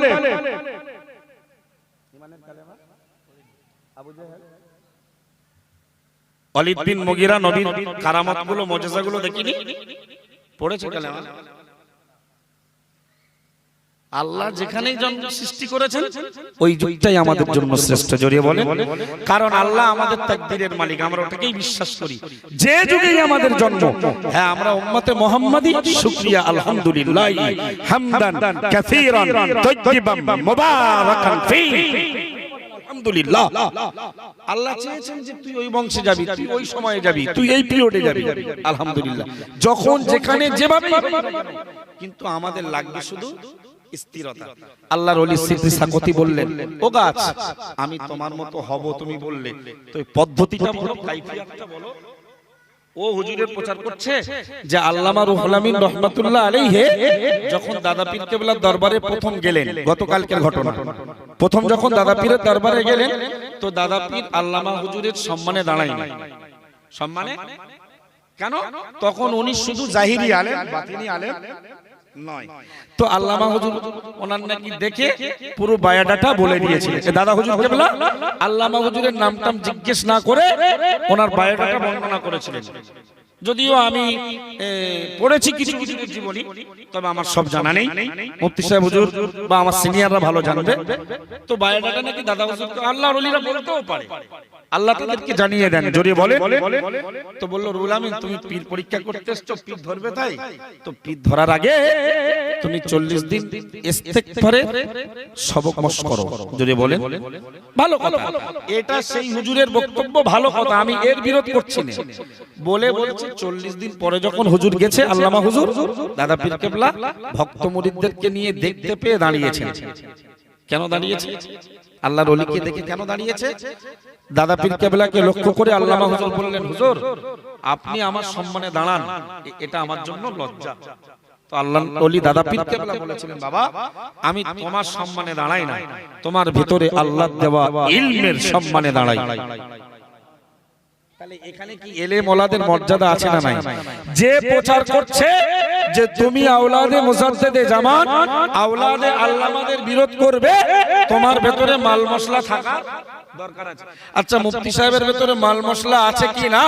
আবু জেহেল, ওয়ালিদ বিন মুগীরা নবীর কারামতগুলো, মুজিজাগুলো দেখিনি? পড়েছে কালেমা? আল্লাহ যেখানেই জন্ম সৃষ্টি করেছেন ওই যুগটাই আমাদের জন্য শ্রেষ্ঠ। জড়িয়ে বলেন। কারণ আল্লাহ আমাদের তাকদীরের মালিক, আমরা ওটাকেই বিশ্বাস করি। যে যুগেই আমাদের জন্ম, হ্যাঁ আমরা উম্মতে মুহাম্মাদি, শুকরিয়া আলহামদুলিল্লাহ হামদান কাসীরান তাইয়িবান মুবারাকান ফি। আলহামদুলিল্লাহ, আল্লাহ চেয়েছেন যে তুই ওই বংশে যাবি, তুই ওই সময়ে যাবি, তুই এই পিরিয়ডে যাবি। আলহামদুলিল্লাহ, যখন যেখানে যেভাবে, কিন্তু আমাদের লাগবে শুধু স্থিরতা। আল্লাহর ওলি সিদরি সাকতি বললেন, ও গাছ আমি তোমার মতো হব তুমি বললে, তো এই পদ্ধতিটা বলো, কাইফিয়াতটা বলো। ও হুজুরের প্রচার করছে যে আল্লামা রুহুল আমিন রাহমাতুল্লাহ আলাইহি যখন দাদা পীর কেবলার দরবারে প্রথম গেলেন, গতকালকের ঘটনা, প্রথম যখন দাদা পীরের দরবারে গেলেন তো দাদা পীর আল্লামা হুজুরের সম্মানে দাঁড়ায়নি। সম্মানে কেন? তখন উনি শুধু জাহিরি আলেম, বাতিনি আলেম নয়। তো আল্লামা হুজুর ওনার নাকি দেখে পুরো বায়োডাটা বলে দিয়েছিলেন। দাদা হুজুর কেবলা আল্লামা হুজুরের নামটাম জিজ্ঞেস না করে ওনার বায়োডাটা বর্ণনা করেছিলেন। যদিও আমি পড়েছি কিছু কিছু জীবনী, তবে আমার সব জানা নেই। মুফতি সাহেব হুজুর বা আমার সিনিয়ররা ভালো জানবে। তো বায়োডাটা নাকি দাদা হুজুর আল্লাহর ওলিরা বলতেও পারে, আল্লাহ তাদেরকে জানিয়ে দেন। জড়িয়ে বলে তো বললো রুহুল আমিন তুমি পীর পরীক্ষা করতে এসছো, পীর ধরবে তাই তো পীর ধরার আগে তুমি 40 দিন ইস্তেগফারের সবক মশ করো। জড়িয়ে বলেন ভালো কথা, এটা সেই হুজুরের বক্তব্য, ভালো কথা, আমি এর বিরোধ করছি না। বলেছে 40 দিন পরে যখন হুজুর গেছে, আল্লামা হুজুর দাদা পীর কেবলা ভক্ত মুরিদদেরকে নিয়ে দেখতে পেয়ে দাঁড়িয়েছেন। কেন দাঁড়িয়েছে? আল্লাহর ওলিকে দেখে কেন দাঁড়িয়েছে? দাদা পীর কেবলাকে লক্ষ্য করে আল্লামা হুজুর বললেন, হুজুর আপনি আমার সম্মানে দাঁড়ান, এটা আমার জন্য লজ্জা। তো আল্লাহর ওলি দাদা পীর কেবলা বলেছিলেন, বাবা আমি তোমার সম্মানে দাঁড়াই না, তোমার ভিতরে আল্লাহর দেওয়া ইলমের সম্মানে দাঁড়াই। তাহলে এখানে কি এলেম ওলাদের মর্যাদা আছে না নাই? যে প্রচার করছে যে তুমি আওলাদে মুজাদ্দেদে জামান, আওলাদে আল্লামাদের বিরোধ করবে, তোমার ভেতরে মাল মশলা থাকা দরকার আছে। আচ্ছা মুফতি সাহেবের ভেতরে মাল মশলা আছে কি না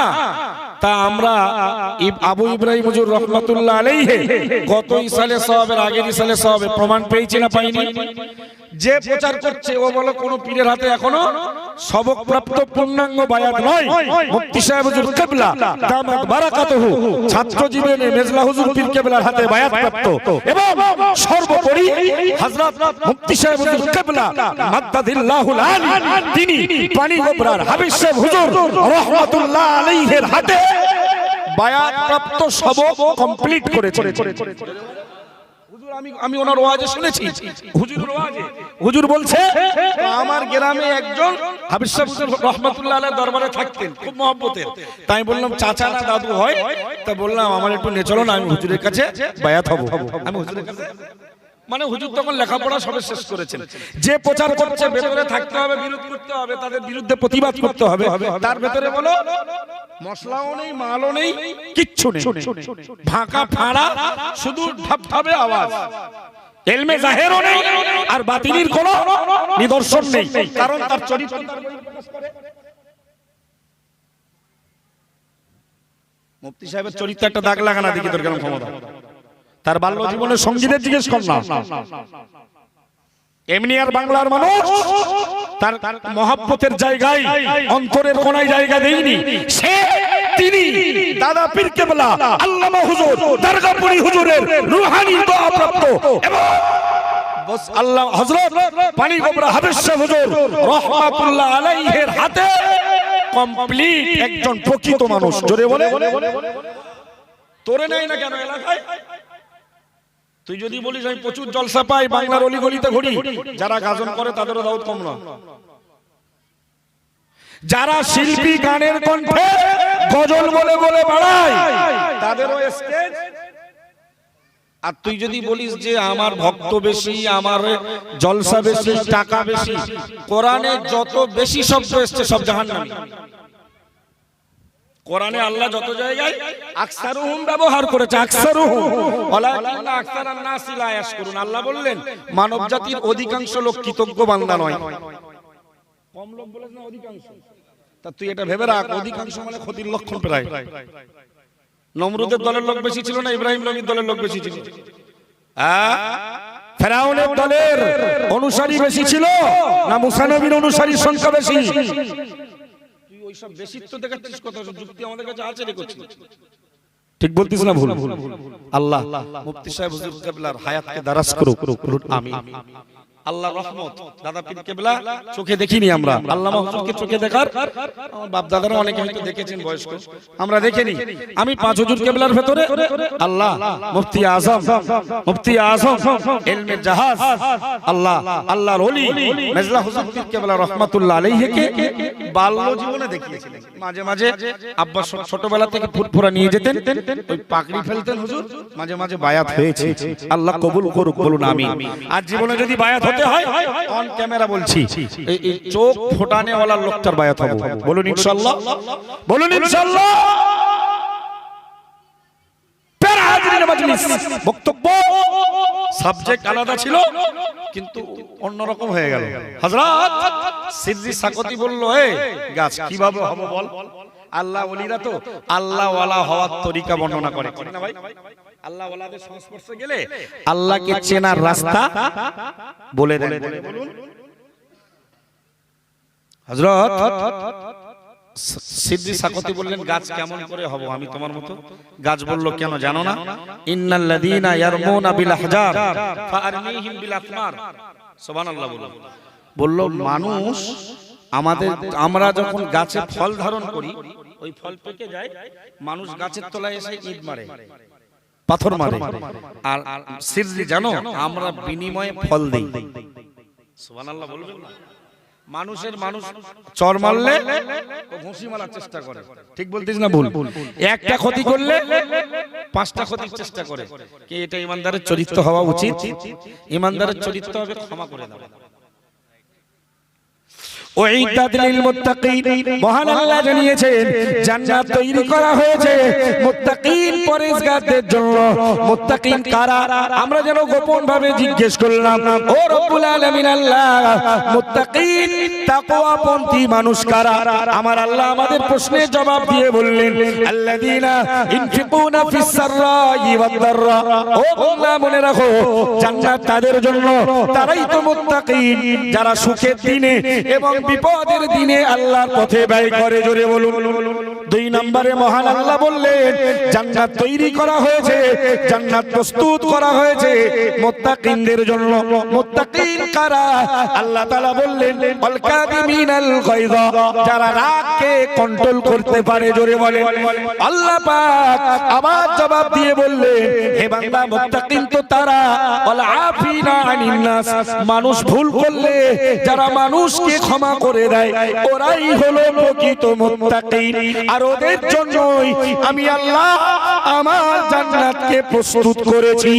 তা আমরা আবু ইব্রাহিম হুজুর রাহমাতুল্লাহ আলাইহি গত ইসালে সওয়াবের আগের ইসালে সওয়াবে প্রমাণ পেয়েছি না পাইনি? যে প্রচার করছে ও বলে কোন পীরের হাতে এখনো সবক প্রাপ্ত পূর্ণাঙ্গ বায়াত নয়। মুফতি সাহেব হুজুর কেবলা দামাত বারাকাতুহু ছাত্র জীবনে মেজলা হুজুর পীর কেবলার হাতে বায়াত প্রাপ্ত, এবং সর্বোপরি হযরত মুফতি সাহেব হুজুর কেবলা মাদ্দাদিল্লাহুল আলী তিনি পানিগোবরার হাবিব সাহেব হুজুর রাহমাতুল্লাহ আলাইহির হাতে বায়াত প্রাপ্ত সবক কমপ্লিট করেছে। আমি ওনার ওয়াজে শুনেছি, হুজুরের ওয়াজে হুজুর বলছে আমার গ্রামে একজন হাবিব সাহেব হুজুর রাহমাতুল্লাহ আলাইহির দরবারে থাকতেন, খুব মহব্বতের। তাই বললাম চাচা না দাদু হয়, তা বললাম আমার একটু নিয়ে চলো না, আমি হুজুরের কাছে বায়াত হব। আমি হুজুরের কাছে, মানে হুজুর তখন লেখাপড়া সবে শেষ করেছেন। যে প্রচার করছে ভেতরে থাকতে হবে, বিরোধ করতে হবে, তাদের বিরুদ্ধে প্রতিবাদ করতে হবে। তার ভেতরে বলো মশলাও নেই, মালও নেই, কিচ্ছু নেই, ভাঁকা ফাড়া, শুধু ঢাপঢাপে আওয়াজ, এলমে জাহেরও নেই আর বাতিলের কোনো নিদর্শন নেই। কারণ তার চরিত্র মুফতি সাহেবের চরিত্র একটা দাগ লাগানা দেখি তোর কেমন ক্ষমতা। তার বাল্য জীবনের সঙ্গীদের জিজ্ঞেস কর না, এমনি আর বাংলার মানুষ তার মহব্বতের জায়গায় অন্তরের কোনায় জায়গা দেয়নি। সে তিনি দাদা পীর কেবলা আল্লামা হুজুর দরগাপুরি হুজুরের রূহানি দোয়া প্রাপ্ত এবং আল্লাহ হযরত পানিগোবরা হাবিব সাহেব হুজুর রাহমাতুল্লাহ আলাইহির হাতে কমপ্লিট একজন প্রকৃত মানুষ। জোরে বলে তোরে নাই না কেন এলাকায়? তুই যদি বলিস আমি প্রচুর জলসা পাই, বাংলার অলি গলিতে ঘুরি, যারা গাজন করে তাদেরও দাওয়াত কম না। যারা শিল্পী গানের কণ্ঠে গজল বলে বলে বাড়ায় তাদেরও স্টেজ। আর তুই যদি বলিস যে আমার ভক্ত বেশি, আমার জলসা বেশি, টাকা বেশি, কোরআনে যত বেশি শব্দ এসছে সব জাহান্নামী। কোরআনে আল্লাহ যত জায়গায় আকসারুহুম ব্যবহার করেছে, আকসারুহুম ওয়ালাকিন্না আকসারান নাসি লা ইয়াশকুরুন। আল্লাহ বললেন মানব জাতির অধিকাংশ লোক কৃতজ্ঞ বান্দা নয়। কম লোক বলেছ না অধিকাংশ, তা তুই এটা ভেবে রাখ অধিকাংশ মানে ক্ষতির লক্ষণ প্রায়। নমরুদের দলের লোক বেশি ছিল না ইব্রাহিম নবীর দলের লোক বেশি ছিল? ফেরাউনের দলের অনুসারী বেশি ছিল না মুসা নবীর অনুসারীর সংখ্যা বেশি? ওইসব বেশিত্ব দেখাচ্ছিস, কত যুক্তি আমাদের কাছে আছে রে করছিস, ঠিক বলতিস না ভুল? আল্লাহ মুফতি সাহেব হুজুর কেবলার হায়াতকে দারাজ করুক, আমিন। আল্লাহ রহমত, দাদা পীর কেবলা চোখে দেখিনি আমরা, আল্লামা হুজুরকে চোখে দেখার আমার বাপ দাদারা অনেকে হয়তো দেখেছেন বয়স্ক, আমরা দেখিনি। আমি পাঁচ হুজুর কেবলার ভেতরে আল্লাহ মুফতি আজম, মুফতি আজম ইলমের জাহাজ আল্লাহ আল্লাহর ওলি মেজলা হুজুর পীর কেবলা রাহমাতুল্লাহ আলাইহিকে বাল্য জীবনে দেখিয়েছিলেন। মাঝে মাঝে আব্বা ছোটবেলা থেকে ফুটফুরা নিয়ে যেতেন, ওই পাকড়ি ফেলতেন হুজুর, মাঝে মাঝে বায়াত হয়েছে। আল্লাহ কবুল করুক, বলুন আমিন। আর জীবনে যদি বায়াত হতে হয় অন ক্যামেরা বলছি, এই চোখ ফোটানে ওয়ালা লোকটার বায়াত হবো, বলুন ইনশাআল্লাহ, বলুন ইনশাআল্লাহ। প্যারা হাজিরিন মাজলিস, বক্তব্য সাবজেক্ট আলাদা ছিল কিন্তু অন্যরকম হয়ে গেল। হযরত সিদ্দিক সাকতি বলল, এ গাছ কিভাবে হবে বল? আল্লাহ ওলিরা তো আল্লাহ ওয়ালা হওয়ার তরিকা বর্ণনা করে, ঠিক না ভাই? আল্লাহ ওয়ালাদের সংস্পর্শে গেলে আল্লাহকে চেনার রাস্তা বলে দেন। বলুন হযরত সিদ্দি সাকতি বললেন, গাছ কেমন করে হব আমি তোমার মতো? গাছ বলল, কেন জানো না? ইন্নাল লাযীনা ইয়ারমুনা বিল আহজার ফাআরমিহিম বিল আথমার। সুবহানাল্লাহ। বলল মানুষ আমরা যখন গাছে ফল ধারণ করি, ওই ফল পেকে যায়, মানুষ গাছের তলায় এসে ইট মারে, পাথর মারে, আর সিদ্দি জানো আমরা বিনিময়ে ফল দেই। সুবহানাল্লাহ বলবেন না? মানুষ চর মারলে ও ঘুষি মারার চেষ্টা করে, ঠিক বলতিস না? ভুল। একটা ক্ষতি করলে 5টা ক্ষতির চেষ্টা করে। কি এটা ইমানদারের চরিত্র হওয়া উচিত? ইমানদারের চরিত্র হবে ক্ষমা করে দেওয়া। উইদ্দাত লিল মুত্তাকিন, মহান আল্লাহ জানিয়েছেন জান্নাত তৈরি করা হয়েছে মুত্তাকিন পরহেজগারদের জন্য। মুত্তাকিন কারা? আমরা যেন গোপন ভাবে জিজ্ঞেস করলাম, ও রব্বুল আলামিন আল্লাহ, মুত্তাকিন তাকওয়াপন্থী মানুষ কারা? আমার আল্লাহ আমাদের প্রশ্নের জবাব দিয়ে বললেন, আল্লাযীনা ইনফিকুনা ফিস সাররাই ওয়াদ দাররা। ও আল্লাহ মনে রাখো, জান্নাত তাদের জন্য, তারাই তো মুত্তাকিন যারা সুখের দিনে এবং বিপদের দিনে আল্লাহর পথে ব্যয় করে। জোরে বলুন। 2 নম্বরে মহান আল্লাহ বললেন জান্নাত তৈরি করা হয়েছে, জান্নাত প্রস্তুত করা হয়েছে মুত্তাকিনদের জন্য। মুত্তাকিন কারা? আল্লাহ তাআলা বললেন আল কাযিমিনাল গায়যা, যারা রাগকে কন্ট্রোল করতে পারে। জোরে বলেন। আল্লাহ পাক আবার জবাব দিয়ে বললেন, হে বান্দা মুত্তাকিন তো তারা ওয়াল আফিনা আনিন নাস, মানুষ ভুল করলে যারা মানুষকে ক্ষমা করে দেয়, ওরাই হলো প্রকৃত মুত্তাকিন। আর ওদের জন্যই আমি আল্লাহ আমার জান্নাতকে প্রস্তুত করেছি।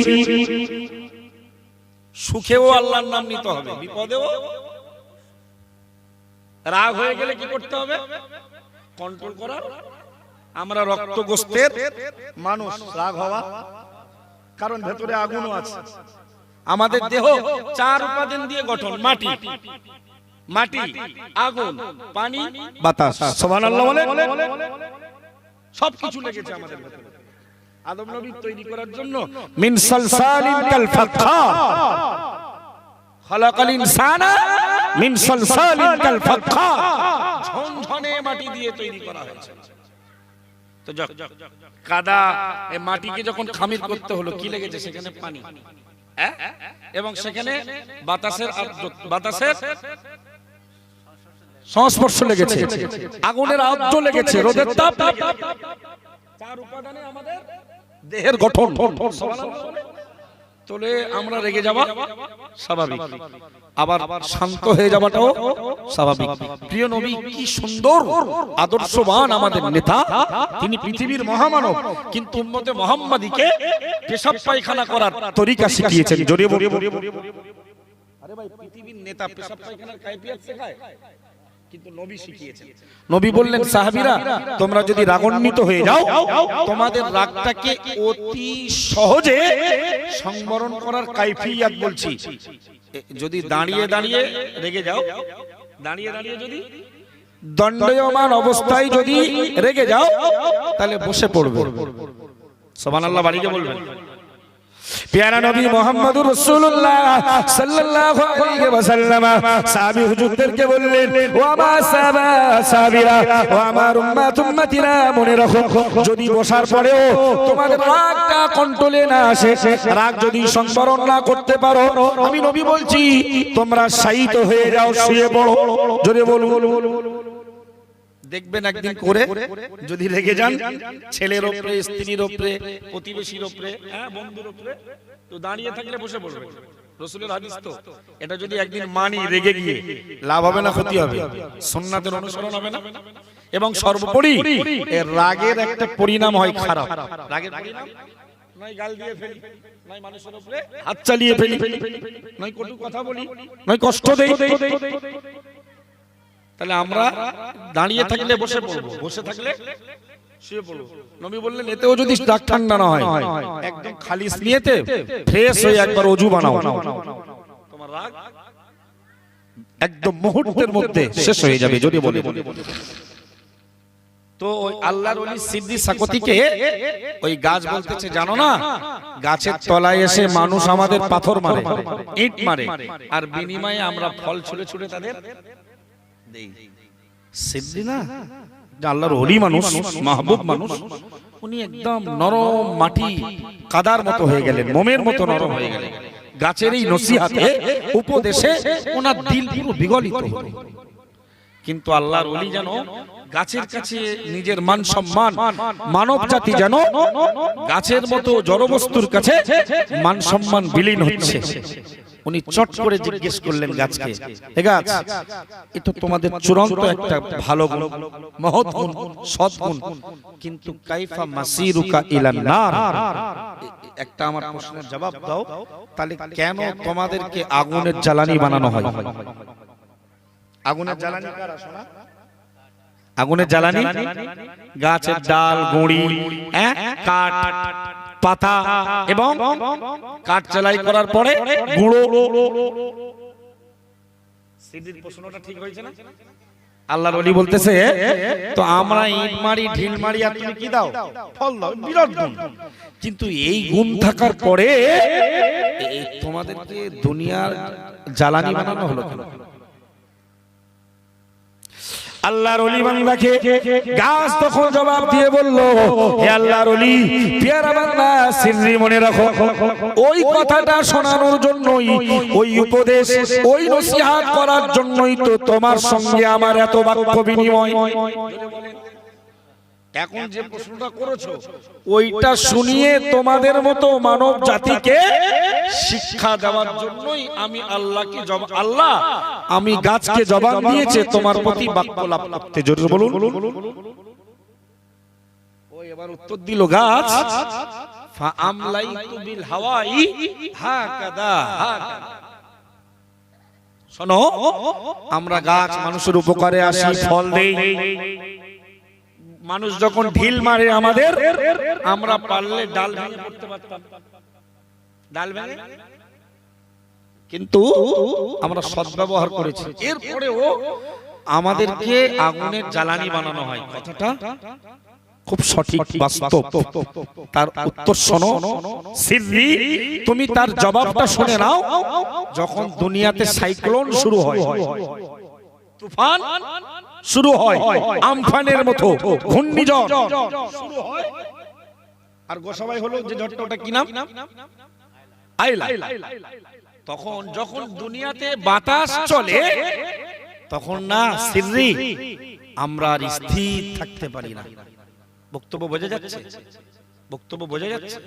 সুখেও আল্লাহর নাম নিতে হবে, বিপদেও। রাগ হয়ে গেলে কি করতে হবে? কন্ট্রোল করা। আমরা রক্ত গোস্তের মানুষ, রাগ হওয়া কারণ ভেতরে আগুনও আছে। আমাদের দেহ 4 উপাদান দিয়ে গঠন, মাটি, আগুন, পানি, বাতাস। সুবহানাল্লাহ বলে সবকিছু লেগেছে আমাদের ভিতরে। আদম নবী তৈরি করার জন্য মিন সালসালিন কাল ফাখার খালাকাল ইনসানা মিন সালসালিন কাল ফাখার, ঝনঝনে মাটি দিয়ে তৈরি করা হয়েছে। তো কাদা এই মাটিকে যখন খামির করতে হলো, কি লেগেছে সেখানে? পানি, এবং সেখানে বাতাসের সংস্পর্শ লেগেছে, আগুনের আওয়াজ লেগেছে, রোদের তাপ। 4 উপাদানে আমাদের দেহের গঠন। তোলে আমরা রেগে যাওয়া স্বাভাবিক, আবার শান্ত হয়ে যাওয়াটাও স্বাভাবিক। প্রিয় নবী কি সুন্দর আদর্শবান আমাদের নেতা, তিনি পৃথিবীর মহামানব, কিন্তু উম্মতে মুহাম্মাদীকে পেশাব পায়খানা করার তরিকা শিখিয়েছেন। জোরে বলি। আরে ভাই, পৃথিবীর নেতা পেশাব পায়খানার কাইফিয়ত শেখায়, কিন্তু নবী শিখিয়েছেন। নবী বললেন, সাহাবীরা তোমরা যদি রাগান্বিত হয়ে যাও, তোমাদের রাগটাকে অতি সহজে সংবরণ করার কাইফিয়ত বলছি। যদি দাঁড়িয়ে দাঁড়িয়ে রেগে যাও, দাঁড়িয়ে দাঁড়িয়ে যদি দণ্ডায়মান অবস্থায় যদি রেগে যাও, তাহলে বসে পড়বে। সুবহানাল্লাহ বাড়িয়ে বলবেন। প্যারা নবী মুহাম্মদুর রাসূলুল্লাহ সাল্লাল্লাহু আলাইহি ওয়াসাল্লাম সাহাবী হুজুরদেরকে বললেন, ও আমার সাহাবীরা, ও আমার উম্মতিরা, মনে রাখো যদি বসার পরেও তোমাদের রাগটা কন্ট্রোলে না আসে, রাগ যদি সংবরণ না করতে পারো, আমি নবী বলছি তোমরা শায়িত হয়ে যাও, শুয়ে পড়ো। জোরে বলুন। দেখবেন একদিন করে যদি রেগে যান, ছেলের উপরে, স্ত্রীর উপরে, প্রতিবেশীর উপরে, বন্ধুর উপরে, তো দাঁড়িয়ে থাকলে বসে পড়বে। রাসূলের হাদিস তো এটা। যদি একদিন মানি রেগে গিয়ে, লাভ হবে না ক্ষতি হবে? সুন্নাতের অনুসরণ হবে না? এবং সর্বোপরি এর রাগের একটা পরিণাম হয় খারাপ। রাগের পরিণাম নয় গাল দিয়ে ফেলি, নয় মানুষের উপরে হাত চালিয়ে ফেলি, নয় কটু কথা বলি, নয় কষ্ট দেই। তাহলে আমরা দাঁড়িয়ে থাকলে বসে পড়বো, বসে থাকলে শুয়ে পড়বো। নবী বললেন এতেও যদি রাগ ঠান্ডা না হয়, একদম খালিস নিয়েতে ফ্রেশ হয়ে একবার ওযু বানাও, তোমার রাগ একদম মুহূর্তের মধ্যে শেষ হয়ে যাবে। যদি বলে তো ওই আল্লাহর ওলি সিদ্দি সাকতিকে ওই গাছ বলতেছে, জানো না গাছের তলায় এসে মানুষ আমাদের পাথর মারে, ইট মারে, আর বিনিময়ে আমরা ফল ছুঁড়ে ছুঁড়ে তাদের দেই। সিদ্দি না, আল্লাহর ওলি মানুষ, মাহবুব মানুষ, উনি একদম নরম মাটি কাদার মতো হয়ে গেলেন, মোমের মতো নরম হয়ে গেলেন। গাছের এই নসিহতে উপদেশে ওনার দিল পুরো বিগলিত হলো। কিন্তু আল্লাহর ওলি যেন গাছের কাছে নিজের মান সম্মান, মানব জাতি যেন গাছের মতো জড়বস্তুর কাছে মান সম্মান বিলীন হচ্ছে। উনি চট করে জিজ্ঞেস করলেন গাছকে, হে গাছ, এটা তোমাদের চূড়ান্ত একটা ভালো গুণ, মহৎ গুণ, সৎ গুণ, কিন্তু কাইফা মাসিরুকা ইলান নার, একটা আমার প্রশ্নের জবাব দাও, তাহলে কেন তোমাদেরকে আগুনের জ্বালানি বানানো হয়? আগুনের জ্বালানি কারা শোনা? আগুনের জ্বালানি গাছের ডাল, গুঁড়ি, কাঠ, পাতা এবং কাঠ জ্বালাই করার পরে গুঁড়ো। সিদ্দির প্রশ্নটা ঠিক হয়েছে না? আল্লাহর ওলি বলতেছে, তো আমরা ইট মারি, ঢিল মারি, আর তুমি কি দাও? ফল দাও, বিরাট গুণ। কিন্তু এই গুণ থাকার পরে তোমাদেরকে দুনিয়ার জ্বালানি বানানো হলো কেন? আল্লাহর ওলি বান্দাকে গাছ তখন জবাব দিয়ে বলল, হে আল্লাহর ওলি, পেয়ারা বান্দা সিররি মনে রাখো, ওই কথাটা শোনানোর জন্যই, ওই উপদেশ, ওই নসিহত করার জন্যই তো তোমার সঙ্গে আমার এত বাক্য বিনিময়। এখন যে প্রশ্নটা করেছো ওইটা শুনিয়ে তোমাদের মতো মানব জাতিকে শিক্ষা দেওয়ার জন্যই আমি আল্লাহকে জবাব, আল্লাহ আমি গাছকে জবাব দিয়েছে তোমার প্রতি বাক্য লাভ করতে। জোরে বলুন। ওই এবার উত্তর দিল গাছ, ফা আমলাইতু বিল হাওয়াই হাকাদা। শোনো, আমরা গাছ মানুষের উপকারে আসি, ফল দেই। মানুষ যখন ঢিল মারে আমাদের, আমরা পারলে ডাল ভেঙে পড়তে পারতাম, ডাল ভেঙে, কিন্তু আমরা সদ্ব্যবহার করেছি। এরপরেও আমাদেরকে আগুনের জ্বালানি বানানো হয়। কথাটা খুব সঠিক, বাস্তব। তার উত্তর শোনো সিররি, তুমি তার জবাবটা শুনে নাও। যখন দুনিয়াতে সাইক্লোন শুরু হয়, তুফান শুরু হয়, আমফানের মতো ঘূর্ণিঝড় শুরু হয়, আর গোসাবাই হলো যে ঝড়টা, ওটা কি নাম? আইলা। তখন যখন দুনিয়াতে বাতাস চলে, তখন না সিররি আমরা আর স্থির থাকতে পারি না। বক্তব্য বোঝা যাচ্ছে? বক্তব্য বোঝা যাচ্ছে?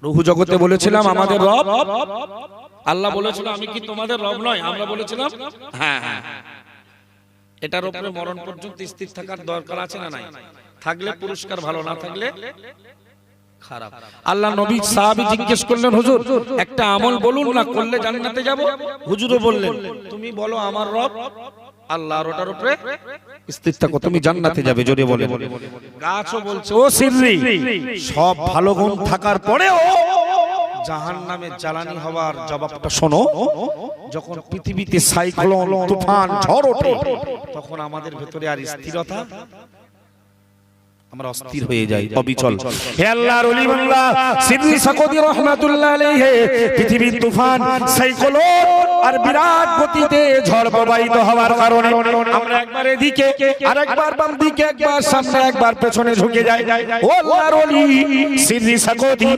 রূহ জগতে বলেছিলাম আমাদের রব আল্লাহ, বলেছিল আমি কি তোমাদের রব নয়? আমরা বলেছিলাম হ্যাঁ হ্যাঁ। এটার উপরে মরণ পর্যন্ত স্থির থাকার দরকার আছে না নাই? থাকলে পুরস্কার ভালো, না থাকলে খারাপ। আল্লাহ নবী সাহাবী জিজ্ঞেস করলেন, হুজুর একটা আমল বলুন না, করলে জান্নাতে যাব। হুজুরও বললেন, তুমি বলো আমার রব আল্লাহ, আর ওটার উপরে স্থির থাকো, তুমি জান্নাতে যাবে। জোরে বলে। গাছও বলছে, ও সিররি, সব ভালো গুণ থাকার পরেও জাহান্নামে জ্বালানি হওয়ার জবাবটা শোনো। যখন পৃথিবীতে সাইক্লোন, তুফান, ঝড় ওঠে, তখন আমাদের ভেতরে আর স্থিরতা, আমরা অস্থির হয়ে যাই, অবিচল। হে আল্লাহর ওলি বান্দা সিদ্দিক সাকতি রাহমাতুল্লাহ আলাইহি, পৃথিবীর তুফান, সাইক্লোন আর বিরাট গতিতে ঝড় প্রবাহিত হওয়ার কারণে আমরা একবার এদিকে, আরেকবার বাম দিকে, একবার সামনে, একবার পেছনে ঝুঁকে যাই। ও আল্লাহর ওলি সিদ্দিক সাকতি,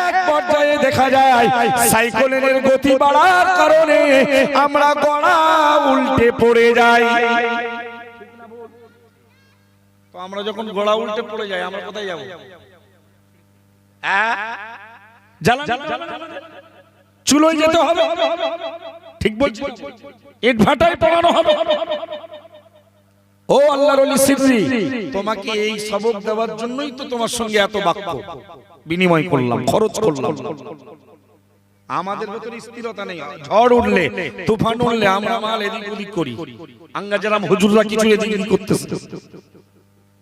এক পর্যায়ে দেখা যায় সাইক্লোনের গতি বাড়ার কারণে আমরা গড়া উল্টে পড়ে যাই। তো আমরা যখন গোড়া উল্টে পড়ে যাই, আমরা কোথায় যাব? চুলোয় যেতে হবে, ঠিক বলছি? ইট ভাটায় পড়ানো হবে। ও আল্লাহর ওলি সিররি, তোমাকে এই সবক দেওয়ার জন্যই তো তোমার সঙ্গে এত বাক্য বিনিময় করলাম, খরচ করলাম। আমাদের ভেতরে স্থিরতা নেই। ঝড় উঠলে, তুফান উঠলে আমরা মাল এদিক ওদিক করি। আঙ্গাজারাম হুজুররা কিছু এদিক ওদিক করতেছে।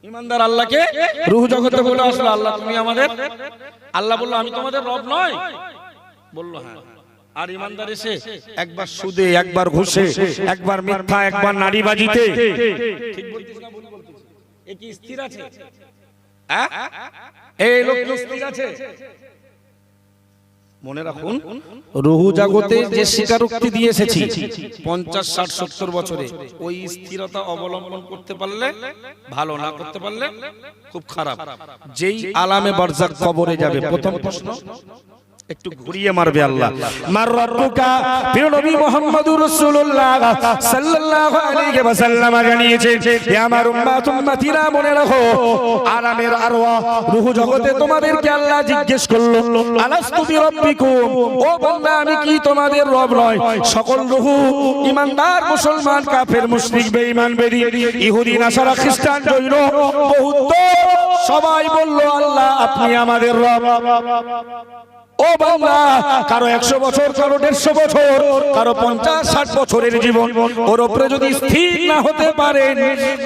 ইমানদার আল্লাহকে রূহ জগতে বলে আসলো, আল্লাহ তুমি আমাদের, আল্লাহ বলল আমি তোমাদের রব নয়? বলল হ্যাঁ। আর ইমানদার এসে একবার সুদে, একবার ঘুষে, একবার মিথ্যা, একবার নারীবাজিতে, ঠিক বলছিস না ভুল বলছিস? এ কি স্থির আছে? এই লোক কি স্থির আছে? মনে রাখুন, রুহু জগতে যে স্বীকারোক্তি দিয়ে এসেছি 50, 60, 70 বছরে, ওই স্থিরতা অবলম্বন করতে পারলে ভালো, না করতে পারলে খুব খারাপ। যেই আলামে বারজাক কবরে যাবে, প্রথম প্রশ্ন একটু ঘুরিয়ে মারবে আল্লাহ, মার রাব্বুকা। প্রিয় নবী মুহাম্মদুর রাসূলুল্লাহ সাল্লাল্লাহু আলাইহি ওয়াসাল্লাম জানিয়েছেন, হে আমার উম্মত উম্মতিরা, মনে রাখো, আলামের আরওয়াহ রূহ জগতে তোমাদেরকে আল্লাহ জিজ্ঞেস করলো, আলাস্তু বিরাব্বিকুম, ও বান্দা আমি কি তোমাদের রব নয়? সকল রূহ, ঈমানদার মুসলমান, কাফের, মুশরিক, বেঈমান, বেদী, ইহুদি, নাসারা, খ্রিস্টান, জৈন, বৌদ্ধ, সবাই বলল আল্লাহ আপনি আমাদের রব। ও বাবা, কারো 100 বছর, কারো 150 বছর, কারো 50, 60 বছরের জীবন, ওর উপরে যদি স্থির না হতে পারেন,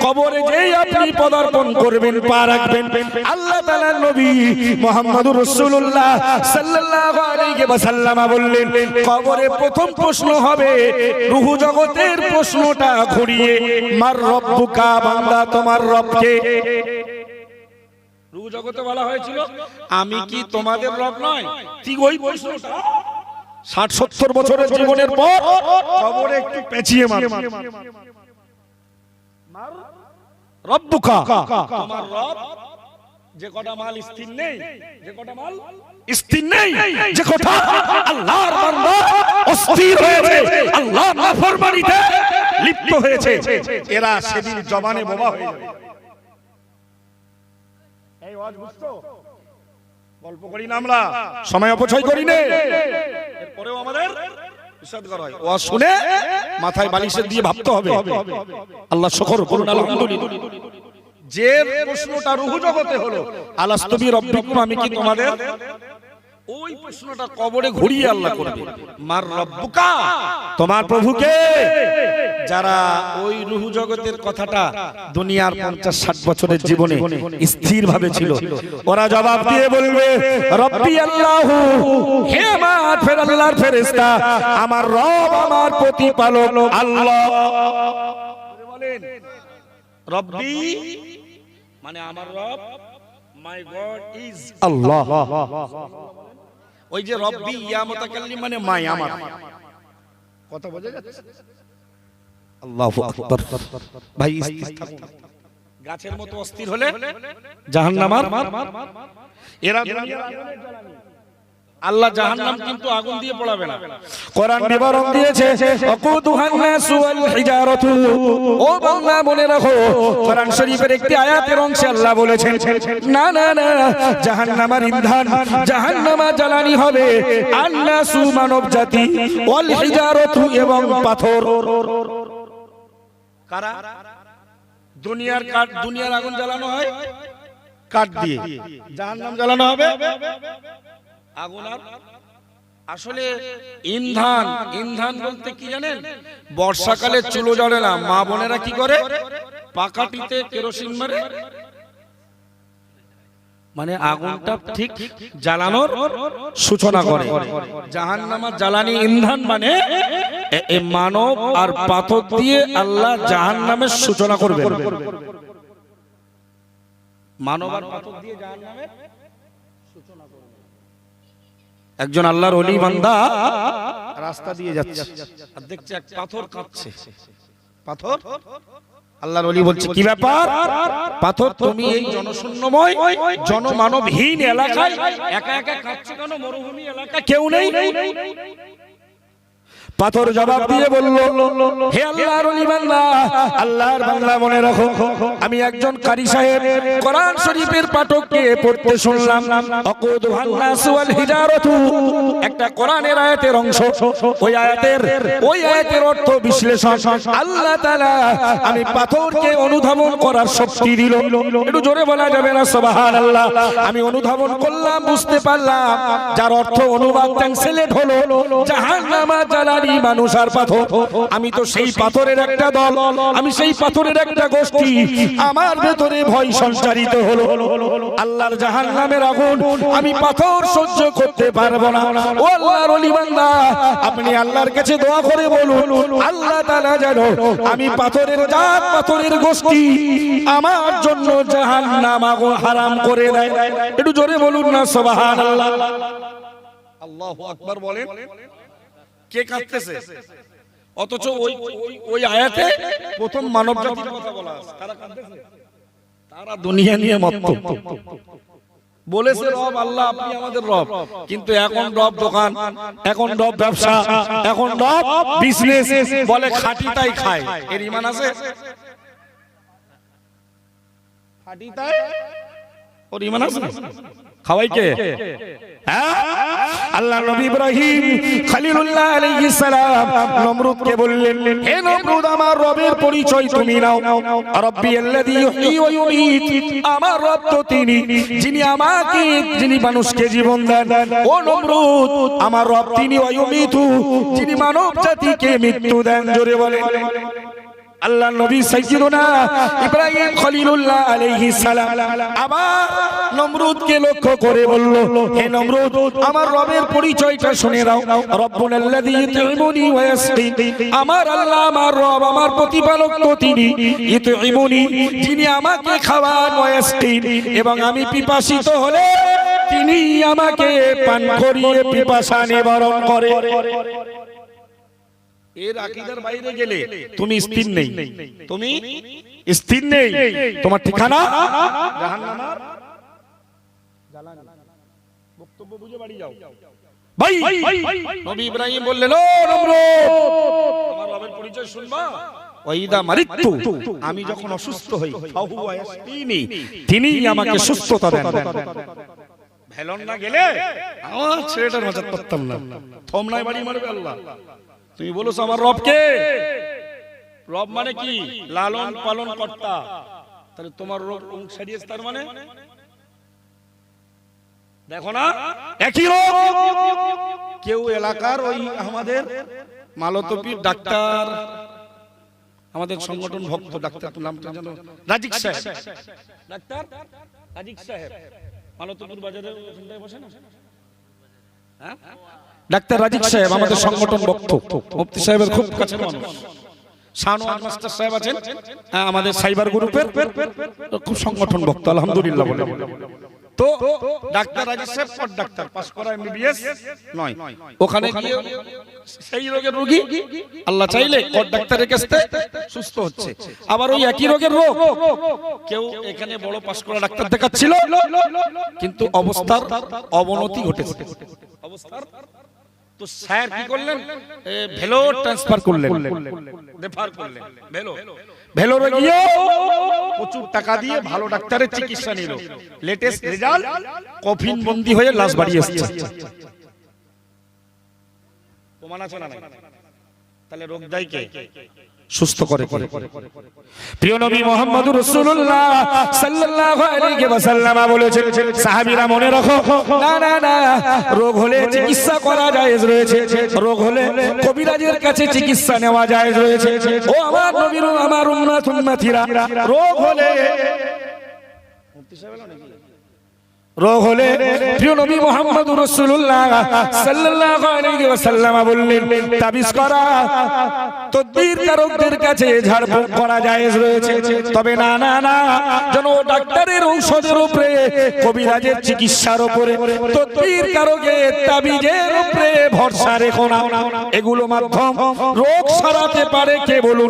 কবরে যেই আপনি পদার্পণ করবেন, পা রাখবেন, আল্লাহ তাআলার নবী মুহাম্মদুর রাসূলুল্লাহ সাল্লাল্লাহু আলাইহি ওয়াসাল্লাম বললেন, কবরে প্রথম প্রশ্ন হবে রূহ জগতের প্রশ্নটা ঘুরিয়ে, মার রব্বুকা, বান্দা তোমার রব কে? রূহ জগতে বলা হয়েছিল আমি কি তোমাদের রব নয়? ঠিক ওই প্রশ্নটা 60-70 বছরের জীবনের পর কবরে একটু পেঁচিয়ে মার রব্বুকা, তোমার রব যে কটা মাল স্থির নেই, যে কটা মাল স্থির নেই, যে কটা আল্লাহর বান্দা অস্থির হয়েছে, আল্লাহর নাফরমানিতে লিপ্ত হয়েছে, এরা সেদিন জবানে বোমা হয়ে যাবে। এই ওয়াজ বুঝছো? গল্প করি না আমরা, সময় অপচয় করি না, এরপরেও আমাদের ইরশাদ করা হয়। ওয়াজ শুনে মাথায় বালিশ দিয়ে ভাবতে হবে, আল্লাহ শুকর করুন, আলহামদুলিল্লাহ। যে প্রশ্নটা রূহ জগতে হলো, আলাস্তু বিরাব্বিকুম, আমি কি তোমাদের, ওই প্রশ্নটা কবরে ঘুরিয়ে আল্লাহ করবে, মার রব্বুকা, তোমার প্রভুকে। যারা ওই রূহ জগতের কথাটা দুনিয়ার 50-60 বছরের জীবনে স্থির ভাবে ছিল, ওরা জবাব দিয়ে বলবে রব্বি আল্লাহু, হে আমার ফের আল্লাহর ফেরেশতা, আমার রব, আমার প্রতিপালক আল্লাহ। বলেন রব্বি মানে আমার রব, মাই গড ইজ আল্লাহ। ওই যে রব্বি ইয়া মুতাকাল্লিম মানে মাই, আমার কথা বোঝা যাচ্ছে? আল্লাহু আকবার। ভাই গাছের মতো অস্থির হলে জাহান্নামার, এরা আল্লাহ জাহান্নাম কিন্তু আগুন দিয়ে পোড়াবে না। কোরআন বিবরণ দিয়েছে আকুদুহান নাসু ওয়াল হিজারাতু। ও বান্দা মনে রাখো, কোরআন শরীফের একটি আয়াতের অংশে আল্লাহ বলেছেন না না না, জাহান্নামের ইন্ধন, জাহান্নামা জ্বালানি হবে আন-নাসু, মানব জাতি, ওয়াল হিজারাতু, এবং পাথর। কারা? দুনিয়ার কাঠ, দুনিয়ার আগুন জ্বালানো হয় কাঠ দিয়ে, জাহান্নাম জ্বালানো হবে আগুন। আর আসলে ইন্ধন, ইন্ধন বলতে কি জানেন? বর্ষাকালে চুলো জ্বলে না, মা বোনেরা কি করে? পাকাটিতে কেরোসিন মারে, মানে আগুনটা ঠিক জ্বালানোর সূচনা করে। জাহান্নামের জ্বালানি ইন্ধন মানে এই মানব আর পাথর দিয়ে আল্লাহ জাহান্নামের সূচনা করবেন। মানব আর পাথর দিয়ে জাহান্নামের সূচনা করবেন। একজন আল্লাহর ওলি বান্দা রাস্তা দিয়ে যাচ্ছে আর দেখছে এক পাথর কাঁপছে। পাথর, আল্লাহর ওলি বলছে কি ব্যাপার পাথর, তুমি এই জনশূন্যময় জনমানবহীন এলাকায় একা একা কাঁপছো কেন? মরুভূমি এলাকা, কেউ নেই। পাথর জবাব দিয়ে বলল, হে আল্লাহর ওলি বান্দা, আল্লাহর বান্দা মনে রাখো, আমি একজন কারি সাহেব কোরআন শরীফের পাঠককে পড়তে শুনলাম, আকুদুহান নাসু ওয়াল হিজারাতু, একটা কোরআনের আয়াতের অংশ, ওই আয়াতের অর্থ বিশ্লেষণ। আল্লাহ তাআলা আমি পাথরকে অনুধাবন করার শক্তি দিল। একটু জোরে বলা যাবে না সুবহানাল্লাহ? আমি অনুধাবন করলাম, বুঝতে পারলাম, যার অর্থ অনুবাদ ট্রান্সলেট হলো জাহান্নামে জ্বালানি বাড়ি মানুষ আর পাথর, আমি তো সেই পাথরের একটা দল, আমি সেই পাথরের একটা গোষ্ঠী। আমার ভেতরে ভয় সঞ্চারিত হলো, আল্লাহর জাহান্নামের আগুন আমি পাথর সহ্য করতে পারবো না। ও আল্লাহর ওলি বান্দা, আপনি আল্লাহর কাছে দোয়া করে বলুন, আল্লাহ তাআলা যেন আমি পাথরের জাত, পাথরের গোষ্ঠী আমার জন্য জাহান্নাম আগুন হারাম করে দেয়। একটু জোরে বলুন না সুবহানাল্লাহ। আল্লাহু আকবার বলেন। কে কাঁদতেছে? অথচ ওই আয়াতে প্রথম মানব জাতির কথা বলা আছে। তারা কাঁদতেছে, তারা দুনিয়া নিয়ে মত্ত। বলেছে রব আল্লাহ, আপনি আমাদের রব, কিন্তু এখন রব দোকান, এখন রব ব্যবসা, এখন রব বিজনেস, বলে খাঁটি তাই খায়। এর ঈমান আছে? খাঁটি তাই ওর ঈমান আছে? খাওয়াই কে? আল্লাহ নবী ইব্রাহিম খলিলুল্লাহ আলাইহিস সালাম নমরুদকে বললেন, হে নমরুদ, আমার রবের পরিচয় তুমি নাও। রব্বি আল্লাযী ইহয়ী ওয়া ইউমীত, আমার রব তো তিনি যিনি আমাকে, যিনি মানুষকে জীবন দেন। ও নমরুদ, আমার রব তিনি ওয়া ইউমীতু, যিনি মানব জাতিকে মৃত্যু দেন। জোরে বলেন। আল্লাহ নবী সাইয়্যিদুনা ইব্রাহিম খলিলুল্লাহ আলাইহিস সালাম আবার নমরুদকে লক্ষ্য করে বলল, হে নমরুদ, আমার রবের পরিচয়টা শুনে দাও। রব্বুনাল্লাযী ইউতঈমুনি ওয়া ইয়াসকিন, আমার আল্লাহ, আমার রব, আমার প্রতিপালক তো তিনি। ইউতঈমুনি, যিনি আমাকে খাওয়ান, ওয়া ইয়াসকিন, এবং আমি পিপাসিত হলে তিনি আমাকে পান করিয়ে পিপাসা নিবারণ করে। এর আকীদার বাইরে গেলে তুমি স্থির নেই, তুমি স্থির নেই, তোমার ঠিকানা জাহান্নামের জ্বালানি। বক্তব্য বুঝে বাড়ি যাও ভাই। নবী ইব্রাহিম বললেন, ও নমরুদ, তোমার রবের পরিচয় শুনবা? ওয়াইদা মারিতু, আমি যখন অসুস্থ হই, ফাহুয়া ইয়াসফিনি, তিনিই আমাকে সুস্থতা দেন। ভেলন না গেলে আমার ছেলেটার মজা করতাম না। থমনায় বাড়ি মারবে আল্লাহ। তুমি বলছো আমার রবকে, রব মানে কি? লালন পালন কর্তা। তাহলে তোমার রব সারিয়েছে, তার মানে দেখো না একই রব। কেউ এলাকার ওই আমাদের মালতপীর ডাক্তার, আমাদের সংগঠন ভক্ত ডাক্তার, তো নামটা জানো, রাজিক সাহেব, ডাক্তার রাজিক সাহেব, মালতপুর বাজারে ওখানটায় বসে না? হ্যাঁ, ডাক্তার রাজিক সাহেব আমাদের সংগঠন ভক্ত, মুফতি সাহেবের খুব কাছের মানুষ। শাহনওয়াজ মাস্টার সাহেব আছেন আমাদের সাইবার গ্রুপের, খুব সংগঠন ভক্ত আলহামদুলিল্লাহ বলে। তো ডাক্তার রাজিক সাহেব পর ডাক্তার, পাস করা এমবিবিএস নয়। ওখানে গিয়ে সেই রোগের রোগী আল্লাহ চাইলে পর ডাক্তারের কাছে সুস্থ হচ্ছে। আবার ওই একই রোগের রোগ কেউ এখানে বড় পাস করা ডাক্তার দেখাচ্ছিল, কিন্তু অবস্থার অবনতি ঘটেছে। অবস্থার তো স্যার কি করলেন? ভেলো ট্রান্সফার করলেন, রেফার করলেন ভেলোরে গিয়ে প্রচুর টাকা দিয়ে ভালো ডাক্তারের চিকিৎসা নিল। লেটেস্ট রেজাল্ট, কফিন বন্দি হয়ে লাশ বাড়ি এসেছে। প্রমাণ আছে না? তাহলে রোগ দায়ী কে? সুস্থ করে। প্রিয় নবী মুহাম্মদুর রাসূলুল্লাহ সাল্লাল্লাহু আলাইহি ওয়াসাল্লাম বলেছেন, সাহাবীরা মনে রাখো, না না না, রোগ হলে চিকিৎসা করা জায়েজ রয়েছে, রোগ হলে কবিরাজের কাছে চিকিৎসা নেওয়া জায়েজ রয়েছে। ও আমার নবীর, আমার উম্মতিরা, রোগ হলে রোগ হলে প্রিয় নবী মুহাম্মদুর রাসূলুল্লাহ সাল্লাল্লাহু আলাইহি ওয়াসাল্লাম বললেন, তাবিজ করা, তদবির কারকদের কাছে ঝাড়ফুঁক করা জায়েজ রয়েছে। তবে না না না, যেন ডাক্তারের ঔষধের উপরে, কবিরাজের চিকিৎসার উপরে, তদবির কারকের তাবিজের উপরে ভরসা রেখো না। এগুলো মাধ্যম রোগ সারাতে পারে কে বলুন?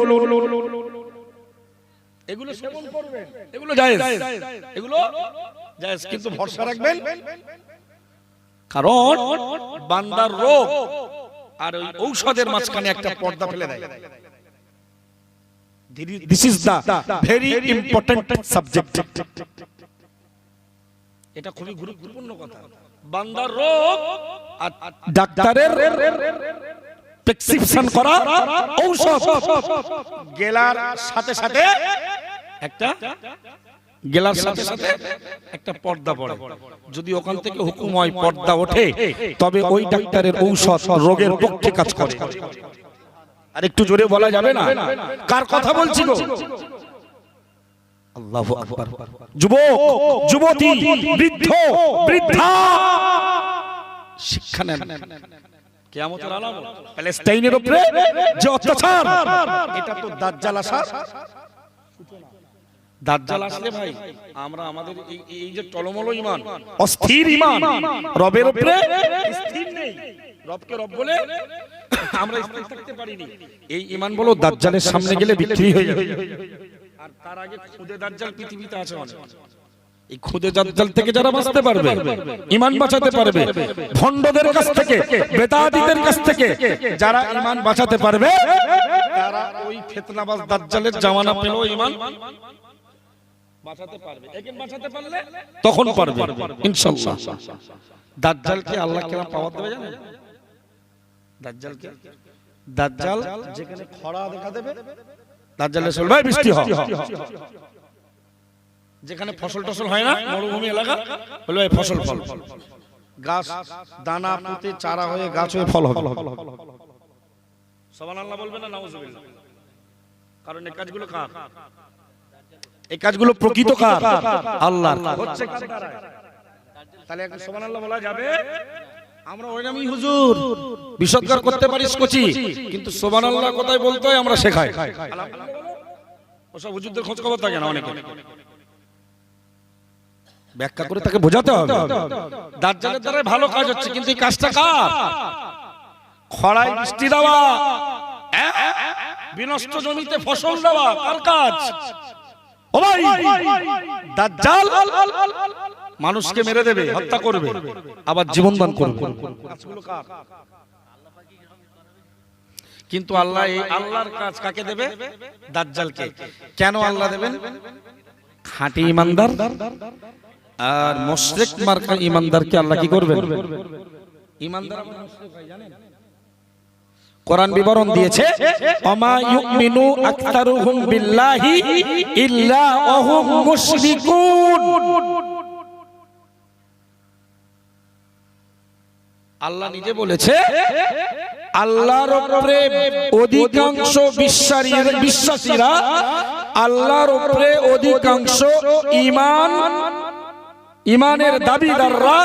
এগুলো সেবন করবেন, এগুলো জায়েজ, এগুলো জায়েজ, কিন্তু ভরসা রাখবেন, কারণ বান্দার রোগ আর ওই ঔষধের মাঝখানে একটা পর্দা ফেলে দেয়। This is the very important subject. এটা খুবই গুরুত্বপূর্ণ কথা। বান্দার রোগ আর ডাক্তারের প্রেসক্রিপশন করা ঔষধ গেলার সাথে সাথে একটা গেলার সাথে সাথে একটা পর্দা পড়ে, যদি ওখান থেকে হুকুম হয় পর্দা ওঠে, তবে ওই ডাক্তারের ঔষধ রোগের পক্ষে কাজ করে। আর একটু জোরে বলা যাবে না? কার কথা বলছি গো? আল্লাহু আকবার। যুবক, যুবতী, বৃদ্ধ, বৃদ্ধা, শিক্ষা নেন। কিয়ামতের আলামত প্যালেস্টাইনের উপরে যে অত্যাচার, এটা তো দাজ্জাল আসার। দাজ্জাল আসলে ভাই আমরা আমাদের এই যে টলমল ঈমান, অস্থির ঈমান, রবের উপরে স্থির নেই, রবকে রব বলে আমরা স্থির থাকতে পারিনি, এই ঈমান বলো দাজ্জালের সামনে গেলে বিক্রি হয়ে যাবে। আর তার আগে খুদে দাজ্জাল পৃথিবীতে আছে অনেক। এই খুদে দাজ্জাল থেকে যারা বাঁচতে পারবে, ঈমান বাঁচাতে পারবে, ভণ্ডদের কাছ থেকে, বেদাতীদের কাছ থেকে যারা ঈমান বাঁচাতে পারবে, তারা ওই ফিতনাবাজ দাজ্জালের জামানা পেল ঈমান বাঁচাতে পারবে। একেন বাঁচাতে পারলে তখন পারবে ইনশাআল্লাহ। দাজ্জালকে আল্লাহ কেমন পাওয়ার দেবে জানেন? দাজ্জালকে, দাজ্জাল যেখানে খরা দেখা দেবে, দাজ্জালের সবাই বৃষ্টি হয়। যেখানে ফসল টসল হয় না, মরুভূমি এলাকা, বলবে ফসল ফল, গাছ দানা পুঁতে চারা হয়ে গাছ হয়ে ফল হবে। সুবহানাল্লাহ বলবে না নাউজুবিল্লাহ? কারণ এই কাজগুলো কার? এই কাজগুলো প্রকৃত কার? আল্লাহর। হচ্ছে কার দ্বারা? তাহলে এখন সুবহানাল্লাহ বলা যাবে? আমরা ওই নামই হুজুর বিশুদ্ধ করতে পারি কচি, কিন্তু সুবহানাল্লাহ কোথায় বলতে হয় আমরা শেখাই। ওসব হুজুরদের খোঁজ খবর থাকে না, অনেকে ব্যাখ্যা করে তাকে বোঝাতে হবে। দাজ্জালের দ্বারা ভালো কাজ হচ্ছে, কিন্তু এই কাজটা কার? খরায় বৃষ্টি দেওয়া, বিনষ্ট জমিতে ফসল দেওয়া কার কাজ? ও ভাই, দাজ্জাল মানুষকে মেরে দেবে, হত্যা করবে, আবার জীবন দান করবে। কিন্তু আল্লাহ, এই আল্লাহর কাজ কাকে দেবে? দাজ্জালকে। কেন আল্লাহ দেবেন? খাঁটি ঈমানদার আর মুশরিক মার্কা ঈমানদারকে আল্লাহ কি করবেন? ঈমানদার আবার মুশরিক হয় জানেন? কোরআন বিবরণ দিয়েছে, ওমা ইউমিনু আকতারুহুম বিল্লাহি ইল্লা ওয়াহুম মুশরিকুন। আল্লাহ নিজে বলেছে, আল্লাহর উপরে অধিকাংশ বিশ্বাসীরা, আল্লাহর উপরে অধিকাংশ ঈমানের দাবিদাররা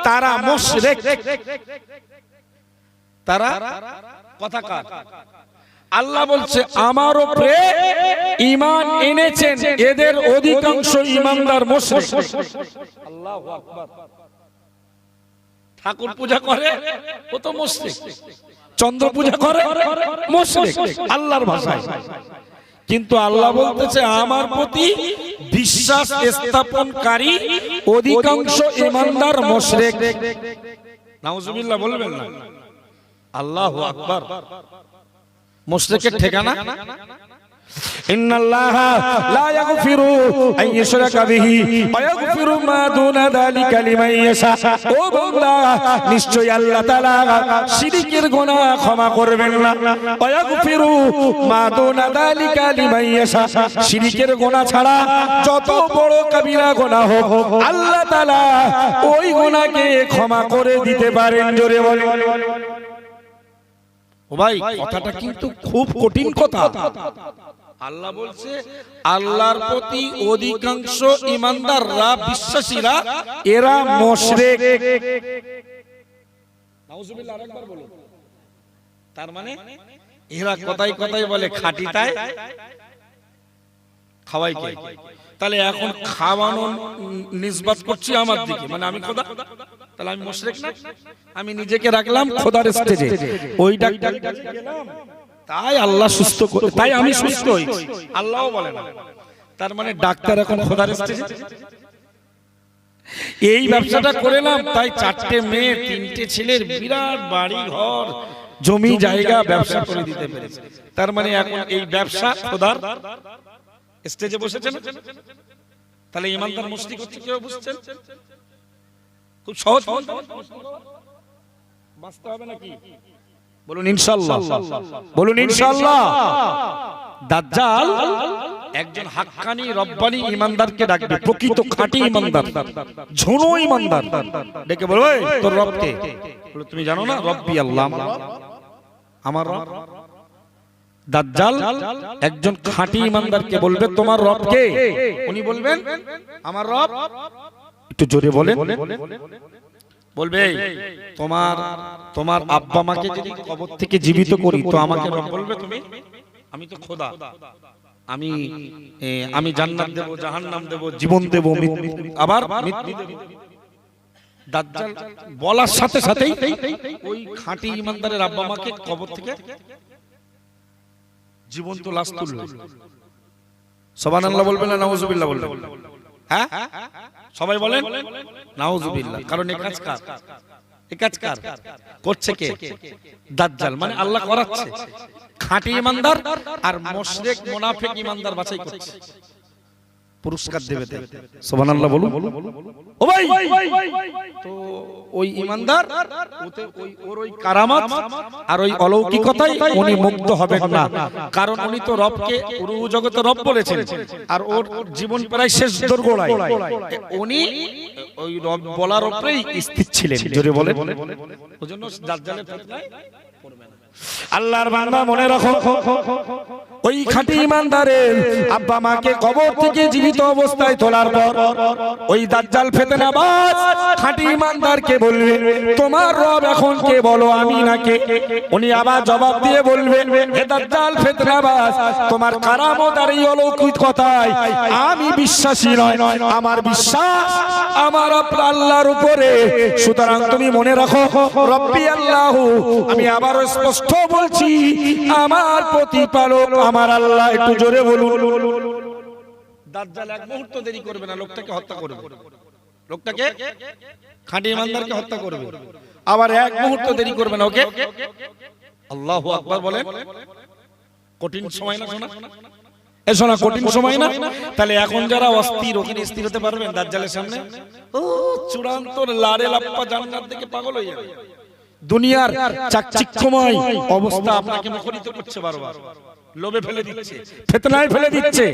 তারা মুশরিক। তারা কথা কার? আল্লাহ বলছে আমার উপরে ঈমান এনেছেন এদের অধিকাংশ ঈমানদার মুশরিক। আল্লাহু আকবার। ঠাকুর পূজা করে ও তো মুশরিক, চন্দ্র পূজা করে মুশরিক আল্লাহর ভাষায়। কিন্তু আল্লাহ বলতেছে আমার প্রতি বিশ্বাস স্থাপনকারী অধিকাংশ ঈমানদার মুশরিক। নাউজুবিল্লাহ বলবেন না? আল্লাহু আকবার। মুশরিকের ঠিকানা, ইন্নাল্লাহা লা ইয়াগফিরু আন ইউশরাকা বিহি ওয়া ইয়াগফিরু মা দুনা যালিকা লিমান ইয়াশা। ও বান্দা, নিশ্চয়ই আল্লাহ তাআলা শিরকের গুনাহ ক্ষমা করবেন না। ওয়া ইয়াগফিরু মা দুনা যালিকা লিমান ইয়াশা, শিরকের গুনাহ ছাড়া যত বড় কবিরা গুনাহ হোক আল্লাহ তাআলা ওই গুনাহকে ক্ষমা করে দিতে পারেন। জোরে বলেন। ও ভাই, কথাটা কিন্তু খুব কঠিন কথা। আল্লাহ বলছে আল্লাহর প্রতি অধিকাংশ ঈমানদাররা, বিশ্বাসীরা, এরা মুশরিক। নাউজুবিল্লাহ, আরেকবার বলুন। তার মানে এরা কথাই কথাই বলে খাঁটিটায় খাওয়াই কে? তাহলে এখন খাওয়ানো নিসবত করছি আমার দিকে, মানে আমি খোদা, তাহলে আমি মুশরিক না? আমি নিজেকে রাখলাম খোদার স্টেজে, ওই ডাক্তার গেলাম তাই আল্লাহ সুস্থ করে, তাই আমি সুস্থ হই, আল্লাহও বলে না। তার মানে ডাক্তার এখন খোদার স্টেজে। এই ব্যবসাটা করলাম তাই 4টে মেয়ে 3টে ছেলের বিরাট বাড়ি ঘর জমি জায়গা ব্যবসা করে দিতে পেরেছে। তার মানে এখন এই ব্যবসা খোদার স্টেজে বসেছেন। তাহলে ঈমানদার মুশরিক হচ্ছে কেউ বুঝছেন? খুব সহজ, বাঁচতে হবে নাকি? বলুন ইনশাআল্লাহ, বলুন ইনশাআল্লাহ। দাজ্জাল একজন হাক্কানি রব্বানি ইমানদারকে ডাকবে, প্রকৃত খাঁটি ইমানদার, ঝুনো ইমানদার, ডেকে বলবে তোর রব কে? বলে তুমি জানো না? রব্বি আল্লাহ, আমার রব। দাজ্জাল একজন খাঁটি ইমানদারকে বলবে তোমার রব কে? উনি বলবেন আমার রব। একটু জোরে বলেন। বলবে তোমার আব্বা মাকে যদি কবর থেকে জীবিত করি তো আমাকে রব বলবে তুমি? আমি তো খোদা, আমি জান্নাত দেব, জাহান্নাম দেব, জীবন দেব, আবার মৃত্যু দেব। দাজ্জাল বলার সাথে সাথেই ওই খাঁটি ইমানদারের আব্বা মাকে কবর থেকে জীবন্ত লাশ তুলবে। সুবহানাল্লাহ বলবেন না নাউজুবিল্লাহ বলবেন? হ্যাঁ সবাই বলেন নাউজুবিল্লাহ। কারণ এই কাজ কার করছে? কে? দাজ্জাল। মানে আল্লাহ করাচ্ছে। খাঁটি ইমানদার আর মুশরিক মুনাফিক ইমানদার বাছাই করছে, পুরস্কার দেবে। সুবহানাল্লাহ বলুন। ও ভাই, তো ওই ইমানদার ওর ওই কারামাত আর ওই অলৌকিকতায় উনি মুক্ত হবেন না, কারণ উনি তো রবকে রূহ জগতে রব বলেছেন, আর ওর জীবন প্রায় শেষ দোরগোড়ায়। উনি ওই রব বলার উপরেই স্থির ছিলেন। জোরে বলেন। ওজন্য দাজ্জালের ফিতনায় পড়বে না। আল্লাহর বান্দা মনে রাখো, ওই খাঁটি ইমানদারের আব্বা মাকে কবর থেকে জীবিত অবস্থায় তোলার পর ওই দাজ্জাল ফিতনাবাজ খাঁটি ইমানদারকে বলবে তোমার রব এখন কে বলো, আমি না কে? উনি আবার জবাব দিয়ে বলবে হে দাজ্জাল ফিতনাবাজ, তোমার কারামত আর এই অলৌকিক কথায় আমি বিশ্বাসী নয়, আমার বিশ্বাস আমার আল্লাহর উপরে। সুতরাং তুমি মনে রাখো রব্বি আল্লাহ, আমি আবার স্পষ্ট বলছি আমার প্রতিপালক আমার আল্লাহ। একটু জোরে বলুন। দাজ্জাল এক মুহূর্ত দেরি করবে না, লোকটাকে হত্যা করবে, লোকটাকে খাঁটি ইমানদারকে হত্যা করবে, আবার এক মুহূর্ত দেরি করবে না, ওকে আল্লাহু আকবার বলেন। কঠিন সময় না শোনা? এ শোনা কঠিন সময় না? তাহলে এখন যারা অস্থির, ওখানে স্থির হতে পারবেন দাজ্জালের সামনে? ও চূড়ান্ত লাড়ে লাপ্পা জান্নাত দেখে পাগল হয়ে যাবে। দুনিয়ার চাকচিক্যময় অবস্থা আপনাকে মুখরিত করছে, বারবার লোভে ফেলে দিচ্ছে, ফিতনায় ফেলে দিচ্ছে।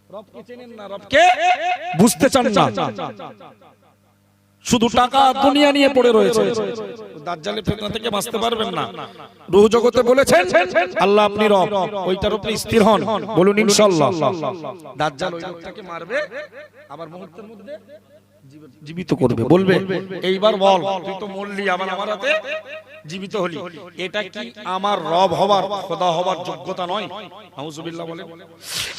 রবকে চেনেন না, রবকে বুঝতে চান না, শুধু টাকা দুনিয়া নিয়ে পড়ে রয়েছে। দাজ্জালের ফিতনা থেকে বাঁচতে পারবেন না। রূহ জগতে বলেছেন আল্লাহ আপনি রব, ওইটার উপরে স্থির হন, বলুন ইনশাআল্লাহ। দাজ্জাল ওই লোকটাকে মারবে, আবার মুহূর্তের মধ্যে জীবিত করবে, বলবে এইবার বল তুই তো মরলি, আবার আমার হাতে জীবিত হলি, এটা কি আমার রব হবার, খোদা হবার যোগ্যতা নয়? নাউজুবিল্লাহ বলেন।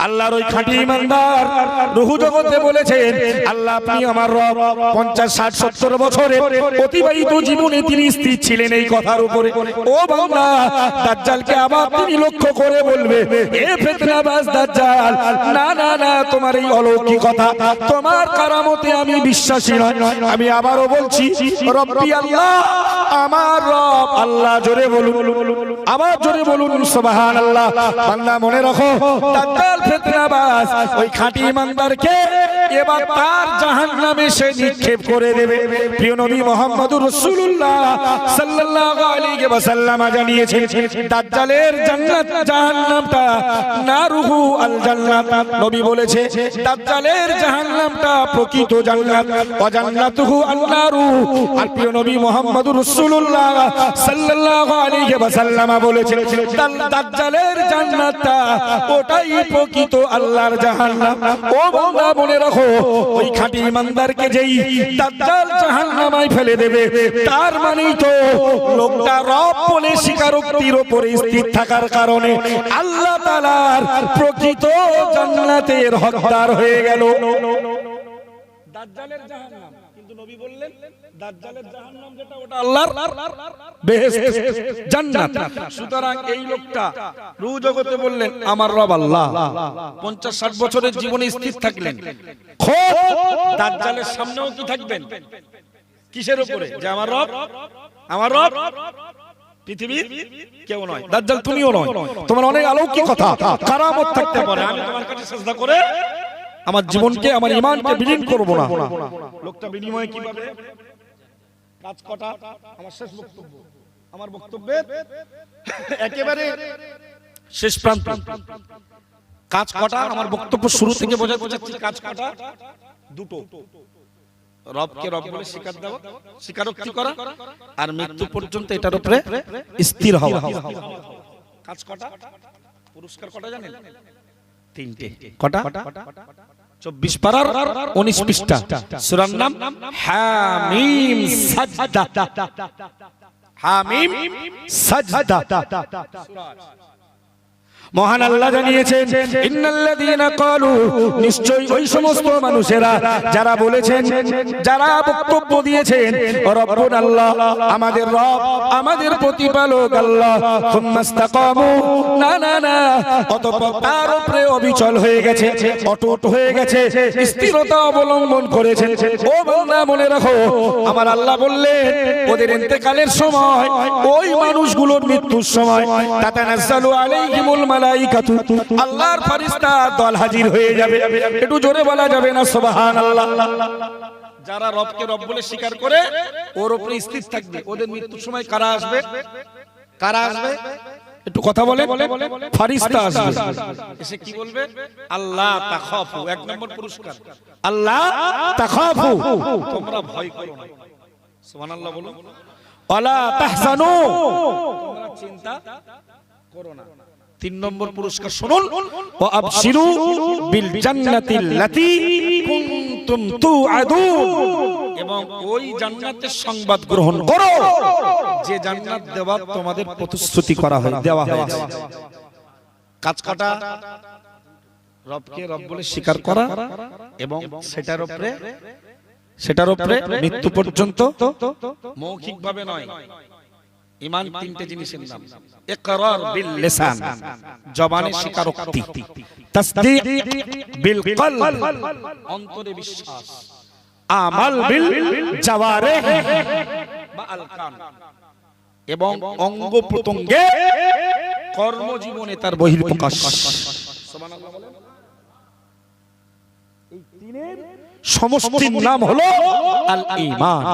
আল্লাহর ওই খাঁটি ইমানদার রূহ জগতে বলেছেন আল্লাহ আপনি আমার রব। 50, 60, 70 বছরে অতিবাহিত জীবনে তিনি স্থির ছিলেন এই কথার উপরে। ও বান্দা, দাজ্জালকে আবার তিনি লক্ষ্য করে বলবে এ ফিতনাবাজ দাজ্জাল, না না না, তোমার এই অলৌকিকতা, তোমার কারামতে আমি বিশ্বাসী নয়। আমি আবারও বলছি রব্বি আল্লাহ, আমার রব আল্লাহ। জোরে বলুন, আবার জোরে বলুন সুবহানাল্লাহ। বান্দা মনে রাখো দাজ্জাল ফিতনাবাজ ওই খাঁটি ইমানদারকে এবার তার জাহান্নামে সে নিক্ষেপ করে দেবে। প্রিয় নবী মুহাম্মদুর রাসূলুল্লাহ সাল্লাল্লাহু আলাইহি ওয়াসাল্লাম জানিয়েছেন দাজ্জালের জান্নাত জাহান্নামটা নারুহু আল জান্নাত। নবী বলেছে দাজ্জালের জাহান্নামটা প্রকৃত জান্নাত, ওয়া জান্নাতুহু আন নারু। আর প্রিয় নবী মুহাম্মদুর রাসূলুল্লাহ সাল্লাল্লাহু আলাইহি ওয়াসাল্লাম বলেছেন দাজ্জালের জান্নাতটা ওটাই প্রকৃত আল্লাহর জাহান্নাম। ও বান্দা মনে রাখো ওই খাঁটি ইমানদারকে যেই দাজ্জাল জাহান্নামায় ফেলে দেবে, তার মানেই তো লোকটা রব বলে স্বীকারোক্তির উপরে স্থির থাকার কারণে আল্লাহ তাআলার প্রকৃত জান্নাতের হকদার হয়ে গেল। দাজ্জালের জাহান্নাম, কিন্তু নবী বললেন দাজ্জালের জাহান্নাম যেটা ওটা আল্লাহর বেহেশত জান্নাত। সুতরাং এই লোকটা রূহ জগতে বললেন আমার রব আল্লাহ, 50, 60 বছরের জীবনে স্থির থাকলেন। খোদ দাজ্জালের সামনেও কি থাকবেন? কিসের উপরে? যে আমার রব, আমার রব পৃথিবীর কেউ নয়, দাজ্জাল তুমিও নয়। তোমার অনেক অলৌকিক কথা, কারামত থাকতে পারে, আমি তোমার কাছে সিজদা করে আমার জীবনকে, আমার ঈমানকে বিলীন করব না। লোকটা বিনিময়ে কি পাবে? কাজ কটা? আমার শেষ বক্তব্য, আমার বক্তব্যের একেবারে শেষ প্রান্ত। কাজ কটা? আমার বক্তব্য শুরু থেকে বোঝাতে চাচ্ছি, কাজ কটা? দুটো। রবকে রব বলে স্বীকারোক্তি করা, আর মৃত্যু পর্যন্ত এটার উপরে স্থির হওয়া। কাজ কটা? পুরস্কার কটা জানেন? তিনটে। কটা? 24 পারার 19 পৃষ্ঠা, সূরার নাম হামিম সাজদা। হামিম সাজদা। মহান আল্লাহ জানিয়েছেন, ইন্নাল্লাযীনা ক্বালু, নিশ্চয়ই ওই সমস্ত মানুষেরা যারা বলেছেন, যারা বক্তব্য দিয়েছেন, রব্বুনা আল্লাহ, আমাদের রব, আমাদের প্রতিপালক আল্লাহ, সুম্মাস্তাকামু, না না না, অতঃপর তার উপরে অবিচল হয়ে গেছে, অটুট হয়ে গেছে, স্থিরতা অবলম্বন করেছেন। ও বান্দা মনে রাখো, আমার আল্লাহ বললেন ওদের ইন্তেকালের সময়, ওই মানুষগুলোর মৃত্যুর সময়, তাতানাজ্জালু আলাইহিমুল মালাইকাতু, আল্লাহর ফেরেশতা দল হাজির হয়ে যাবে। একটু জোরে বলা যাবে না সুবহানাল্লাহ? যারা রবকে রব বলে স্বীকার করে, ওর উপরে স্থির থাকবে, ওদের মৃত্যুর সময় কারা আসবে? কারা আসবে? একটু কথা বলে। ফেরেশতা আসবে, এসে কি বলবে? আল্লাহ তাখাফু, এক নম্বর পুরস্কার, আল্লাহ তাখাফু, তোমরা ভয় করো না। সুবহানাল্লাহ বলুন। ওয়ালা তাহজানু, তোমরা চিন্তা করো না। 3 নম্বর পুরস্কার শুনুন, ওয়া আবশিরু বিল জান্নাতিল্লাতী কুনতুম তুআদুন, এবং ওই জান্নাতের সংবাদ গ্রহণ করো যে জান্নাত দেওয়া তোমাদের প্রতিশ্রুতি করা হয়, দেওয়া হয়েছে। কাজ কটা? রবকে রব বলে স্বীকার করা, এবং সেটার উপরে মৃত্যু পর্যন্ত মৌখিকভাবে নয়। ঈমান 3টে জিনিসের নাম, ইকরার বিল লিসান, জবানে স্বীকারোক্তি, তাসদীক বিল কলব, অন্তরে বিশ্বাস, আমাল বিল জাওয়ারিহ বা আল কান, এবং অঙ্গ প্রত্যঙ্গে কর্মজীবনে তার বহিঃপ্রকাশ। সুবহানাল্লাহ বলেন। এই তিনের সমষ্টির নাম হলো আল ঈমান।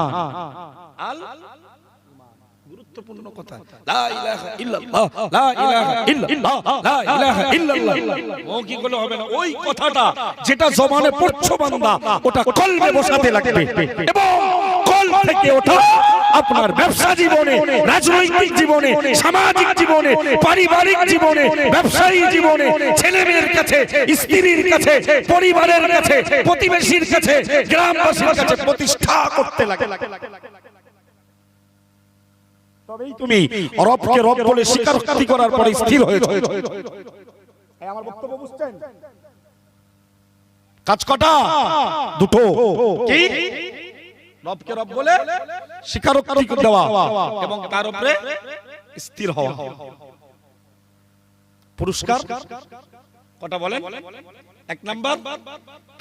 আল গুরুত্বপূর্ণ কথা, লা ইলাহা ইল্লাল্লাহ, লা ইলাহা ইল্লাল্লাহ, লা ইলাহা ইল্লাল্লাহ। মৌখিক হলে হবে না, ওই কথাটা যেটা জবানে পড়ছো বান্দা, ওটা কলবে বসাতে লাগবে, এবং কলব থেকে ওটা আপনার ব্যবসা জীবনে, রাজনৈতিক জীবনে, সামাজিক জীবনে, পারিবারিক জীবনে, ব্যবসায়ী জীবনে, ছেলে মেয়ের কাছে, স্ত্রীর কাছে, পরিবারের কাছে, প্রতিবেশীর কাছে, গ্রামবাসীর কাছে প্রতিষ্ঠা করতে লাগে। তবেই তুমি রবকে রব বলে স্বীকারোক্তি করার পরে স্থির হয়েছে। আমার বক্তব্য বুঝছেন? কাজ কটা? দুটো। কি? রবকে রব বলে স্বীকারোক্তি দেওয়া এবং তার উপরে স্থির হওয়া। পুরস্কার কটা বলেন? 1 নাম্বার,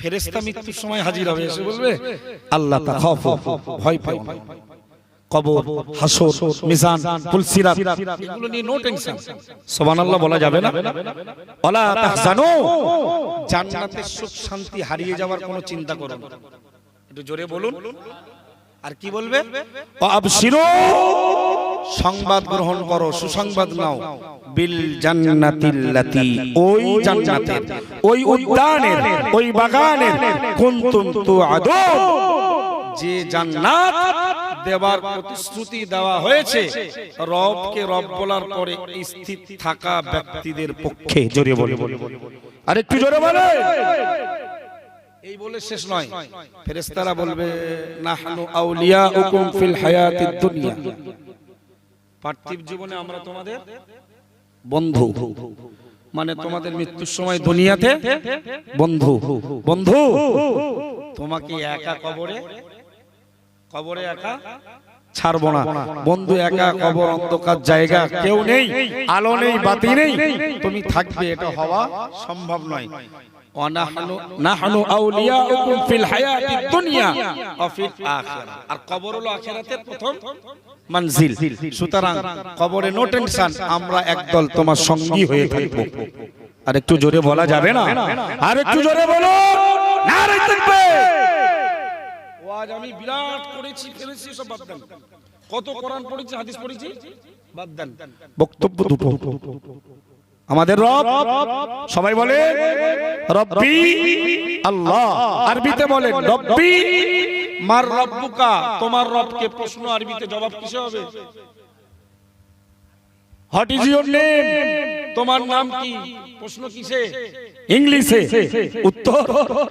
ফেরেশতা মৃত্যুর সময় হাজির হবে, এসে বলবে আল্লাহ তাখাফু, ভয় পাও না। কবর, হাসর, মিজান, পুলসিরাত, এগুলো নিয়ে নো টেনশন। সুবহানাল্লাহ বলা যাবে না? ওয়ালা তাহজানু, জান্নাতের সুখ শান্তি হারিয়ে যাওয়ার কোনো চিন্তা করো না। একটু জোরে বলুন। আর কি বলবে? ওয়া আবশিরু, সংবাদ গ্রহণ করো, সুসংবাদ নাও, বিল জান্নাতিল্লাতী, ওই জান্নাতের, ওই উদ্যানের, ওই বাগানের, কুনতুম তুআদুন, যে জান্নাত দেওয়ার প্রতিশ্রুতি দেওয়া হয়েছে রবকে রব বলার পরে স্থির থাকা ব্যক্তিদের পক্ষে। জোরে বলে, আর একটু জোরে বলে। এই বলে শেষ নয়, ফেরেশতারা বলবে নাহনু আউলিয়াউকুম ফিল হায়াতিদ দুনিয়া, পার্থিব জীবনে আমরা তোমাদের বন্ধু, মানে তোমাদের মৃত্যুর সময় দুনিয়াতে বন্ধু। বন্ধু তোমাকে একা কবরে একা ছাড়বো না। বন্ধু একা কবর, অন্ধকার জায়গা, কেউ নেই, আলো নেই, বাতি নেই, তুমি থাকবে, এটা হওয়া সম্ভব নয়। নাহনু আউলিয়াউকুম ফিল হায়াতিদ দুনিয়া ওয়া ফিল আখিরাহ, আর কবর হলো আখিরাতের প্রথম মঞ্জিল। সুতরাং কবরে নো টেনশন, আমরা একদল তোমার সঙ্গী হয়ে থাকবো। আর একটু জোরে বলা যাবে না? আর একটু জোরে বলো, নারে তাকবীর। আজ আমি বিরাট করেছি, ফেলেছি, সব বাদ দেন। কত কোরআন পড়েছি, হাদিস পড়েছি, বাদ দেন। বক্তব্য দুটো। আমাদের রব সবাই বলে রব্বি আল্লাহ, আরবিতে বলেন রব্বি। মার রব্বুকা, তোমার রবকে প্রশ্ন আরবিতে জবাব কিসে হবে? হোয়াট ইজ ইওর নেম, তোমার নাম কি? প্রশ্ন কিসে? ইংলিশে। উত্তর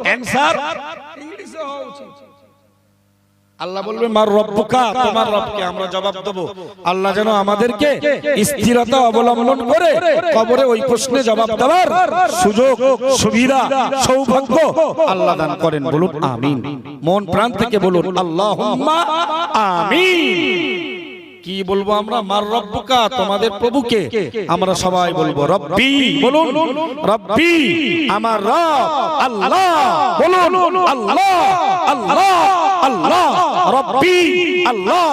অ্যানসার ইংলিশে হওয়া উচিত। আল্লাহ বলবে মার রব্বুকা, তোমার রবকে। আমরা জবাব দেব। আল্লাহ যেন আমাদেরকে স্থিরতা অবলম্বন করে কবরে ওই প্রশ্নে জবাব দেওয়ার সুযোগ, সুবিধা, সৌভাগ্য আল্লাহ দান করেন। বলুন আমিন। মন প্রাণ থেকে বলুন আল্লাহুম্মা আমিন। কি বলবো আমরা? মার রব্বুকা, তোমাদের প্রভুকে। আমরা সবাই বলবো রব্বি। বলুন রব্বি, আমার রব আল্লাহ। বলুন আল্লাহ আল্লাহ আল্লাহ, রব্বি আল্লাহ,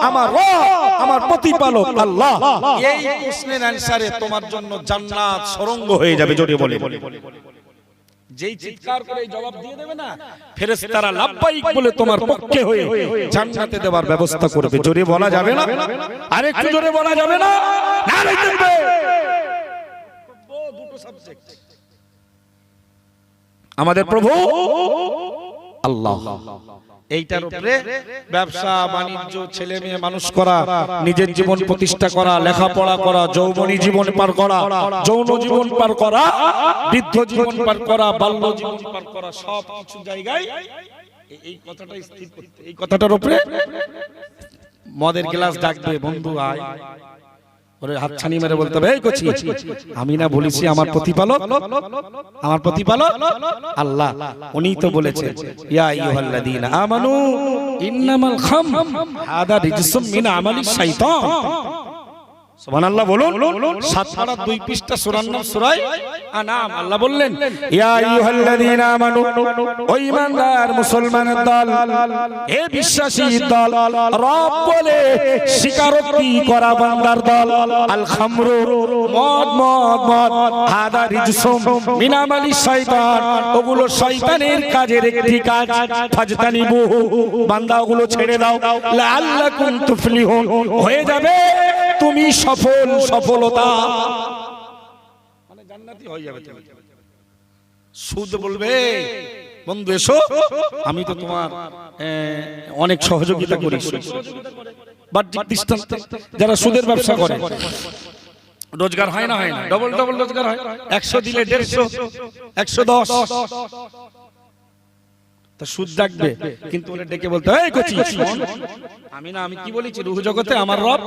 আমার রব, আমার প্রতিপালক আল্লাহ। এই প্রশ্নের অ্যানসারে তোমার জন্য জান্নাত সুড়ঙ্গ হয়ে যাবে। জোরে বলে। যেই চিৎকার করে জবাব দিয়ে দেবে না, ফেরেশতারা লাব্বাইক বলে তোমার পক্ষে হয়ে জান্নাতে দেওয়ার ব্যবস্থা করবে। জোরে বলা যাবে না? আরেকটু জোরে বলা যাবে না? নারে তাকবীর। দুটো সাবজেক্ট। আমাদের প্রভু আল্লাহ, এইটার উপরে ব্যবসা বাণিজ্য, ছেলে মেয়ে মানুষ করা, নিজের জীবন প্রতিষ্ঠা করা, লেখাপড়া করা, যৌবনী জীবন পার করা, যৌন জীবন পার করা, বৃদ্ধ জীবন পার করা, বাল্য জীবন পার করা, সব কিছু জায়গায় এই কথাটাই স্থির করতে। এই কথাটার উপরে মদের গ্লাস ডাকবে, বন্ধু আয়, ওরে হাতছানি মেরে বলতে হবে এই কচি, আমি না বলেছি আমার প্রতিপালক? আমার প্রতিপালক আল্লাহ, উনি তো বলেছেন ইয়া আইয়ুহাল্লাযীনা আমানু ইন্নামাল খামর হাদা রিজসুম মিন আমালিশ শাইতান। সুবহানাল্লাহ বলুন। 7 পারা 2 পৃষ্ঠা সূরার নাম সূরা আনাম। আল্লাহ বললেন ইয়া আইয়ুহাল্লাযীনা আমানু, ও ঈমানদার মুসলমানের দল, হে বিশ্বাসী দল, রব বলে স্বীকারোক্তি করা বান্দার দল, আল খামরু, মদ মদ মদ, হাদা রিজসুম মিন আমালিশ শাইতান, ওগুলো শয়তানের কাজের একটি কাজ, ফাজতানিবুহু, বান্দা ওগুলো ছেড়ে দাও, লাআল্লাকুম তুফলিহুন, হয়ে যাবে তুমি সফল, সফলতা মানে জান্নাতি হয়ে যাবে তুমি। সুদ বলবে বন্ধু এসো, আমি তো তোমার অনেক সহযোগিতা করি। বাহ্যিক দৃষ্টান্ত, যারা সুদের ব্যবসা করে রোজগার হয় না, হয় না, ডবল ডবল রোজগার হয়। 100 দিলে 150, 110, তা সুদ ডাকবে, কিন্তু ওরে ডেকে বলতে এই কচি আমি না, আমি কি বলেছি? রূহ জগতে আমার রব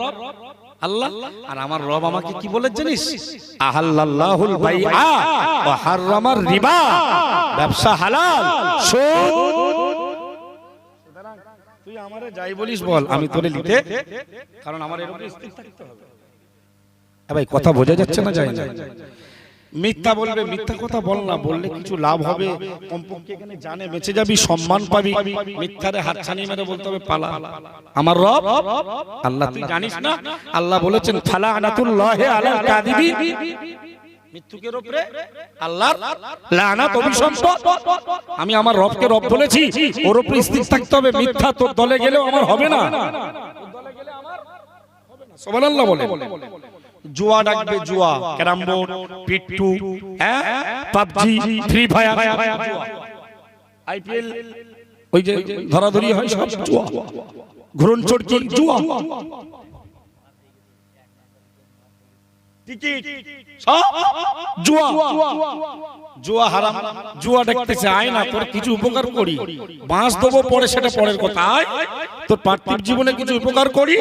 আল্লাহ, আর আমার রব আমাকে কি বলে জানিস? আহাল্লাল্লাহুল বাইআ ওয়া হারামার রিবা, ব্যবসা হালাল, সুদ। তুই আমারে যাই বলিস বল, আমি তোরে নিতে, কারণ আমার এর উপরে স্থির থাকতে হবে। ভাই কথা বোঝা যাচ্ছে না? যায় না? মিথ্যা বলবে, মিথ্যা কথা বল না, বললে কিছু লাভ হবে, কমপক্ষে এখানে জানে বেঁচে যাবি, সম্মান পাবি। মিথ্যারে হাতছানি মেরে বলতে হবে পালা, আমার রব আল্লাহ। তুই জানিস না আল্লাহ বলেছেন ফালানাতুল্লাহি আলাল কাযিবিন, মিথ্যুকের উপরে আল্লাহর লানাত, অভিশাপ। আমি আমার রবকে রব বলেছি, ওর উপরে স্থির থাকতে হবে। মিথ্যা তোর দলে গেলেও আমার হবে না, তোর দলে গেলে আমার হবে না। সুবহানাল্লাহ বলে। জুয়া ডাকবে, জুয়া, ক্যারাম বোর্ড, পিট্টু, পাবজি, ফ্রি ফায়ার, আইপিএল, ওই যে ধরাধরি হয় সব জুয়া, ঘুরন চড়কি জুয়া, টিকিট সব জুয়া। জুয়া হারাম, জুয়া ডাকতেছে আয় না, তোর কিছু উপকার করি, বাঁশ দেবো পরে, সেটা পরের কথা, আয় তোর পার্থিব জীবনে কিছু উপকার করি।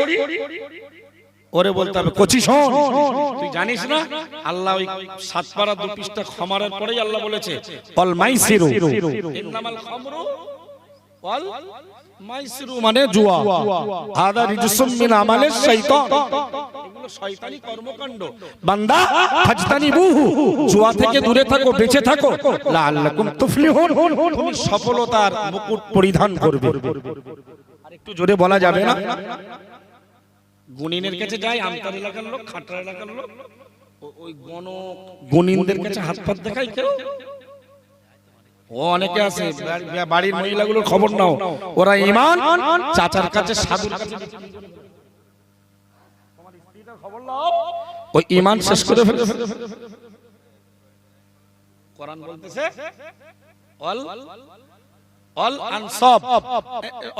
ওরে বলতে হবে কচি শোন, তুই জানিস না আল্লাহ ওই 7 পারা 2 পৃষ্ঠা খামারের পরেই আল্লাহ বলেছে অল মাইসিরু, ইন্নামাল খামরু ওয়াল মাইসিরু মানে জুয়া, হাদা রিজসুম মিন আমালিশ শাইতান, এগুলো শয়তানি কর্মকাণ্ড। বান্দা ফাজতানিবুহু, জুয়া থেকে দূরে থাকো, বেঁচে থাকো, লাআল্লাকুম তুফলিহুন, তুমি সফলতার মুকুট পরিধান করবে। আর একটু জোরে বলা যাবে না? গুনিনের কাছে যায়, আমতার এলাকার লোক, খাটরা এলাকার লোক, ওই গুনিনদের কাছে হাত পাত দেখায় কেউ। ও অনেকে আছে, বাড়ির মহিলাগুলোর খবর নাও, ওরা ঈমান চাচার কাছে, সাধুর কাছে, তোমার স্ত্রীটার খবর নাও, ওই ঈমান শেষ করে ফেলে। কোরআন বলতেছে অল আনসাব,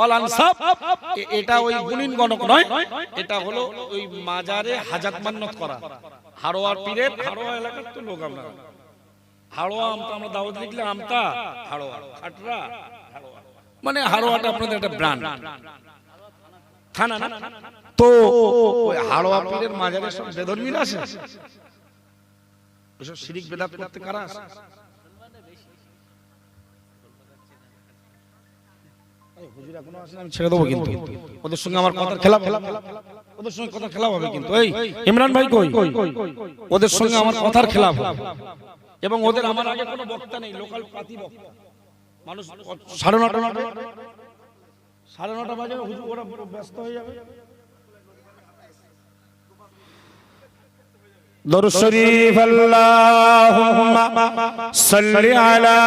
অল আনসাব এটা ওই গুণিন গণক নয়, এটা হলো ওই মাজারে হাজাত মান্নত করা। হাড়োয়ার পীরের, হাড়োয়া এলাকার তো লোক আমরা, হাড়োয়া আমতা আমরা দাওয়াত লিখলে আমতা হাড়োয়া, খাটরা হাড়োয়া, মানে হাড়োয়াটা আপনাদের একটা ব্র্যান্ড থানা না। তো ওই হাড়োয়া পীরের মাজারে সব বেধর্মীরা আসে, ওসব শিরিক বেদাত করতে কারা আসে? আমি ছেড়ে দেবো, কিন্তু ওদের সঙ্গে আমার কথার খেলাপ, ওদের সঙ্গে কথার খেলাপ হবে কিন্তু। এই ইমরান ভাই কই, ওদের সঙ্গে আমার কথার খেলাপ হবে। এবং ওদের আমার আগে কোনো বক্তা নেই, লোকাল পাতি বক্তা মানুষ। 9:30 বাজে হুজুর ওরা ব্যস্ত হয়ে যাবে। দরুদ শরীফ আল্লাহুম্মা সাল্লি আলা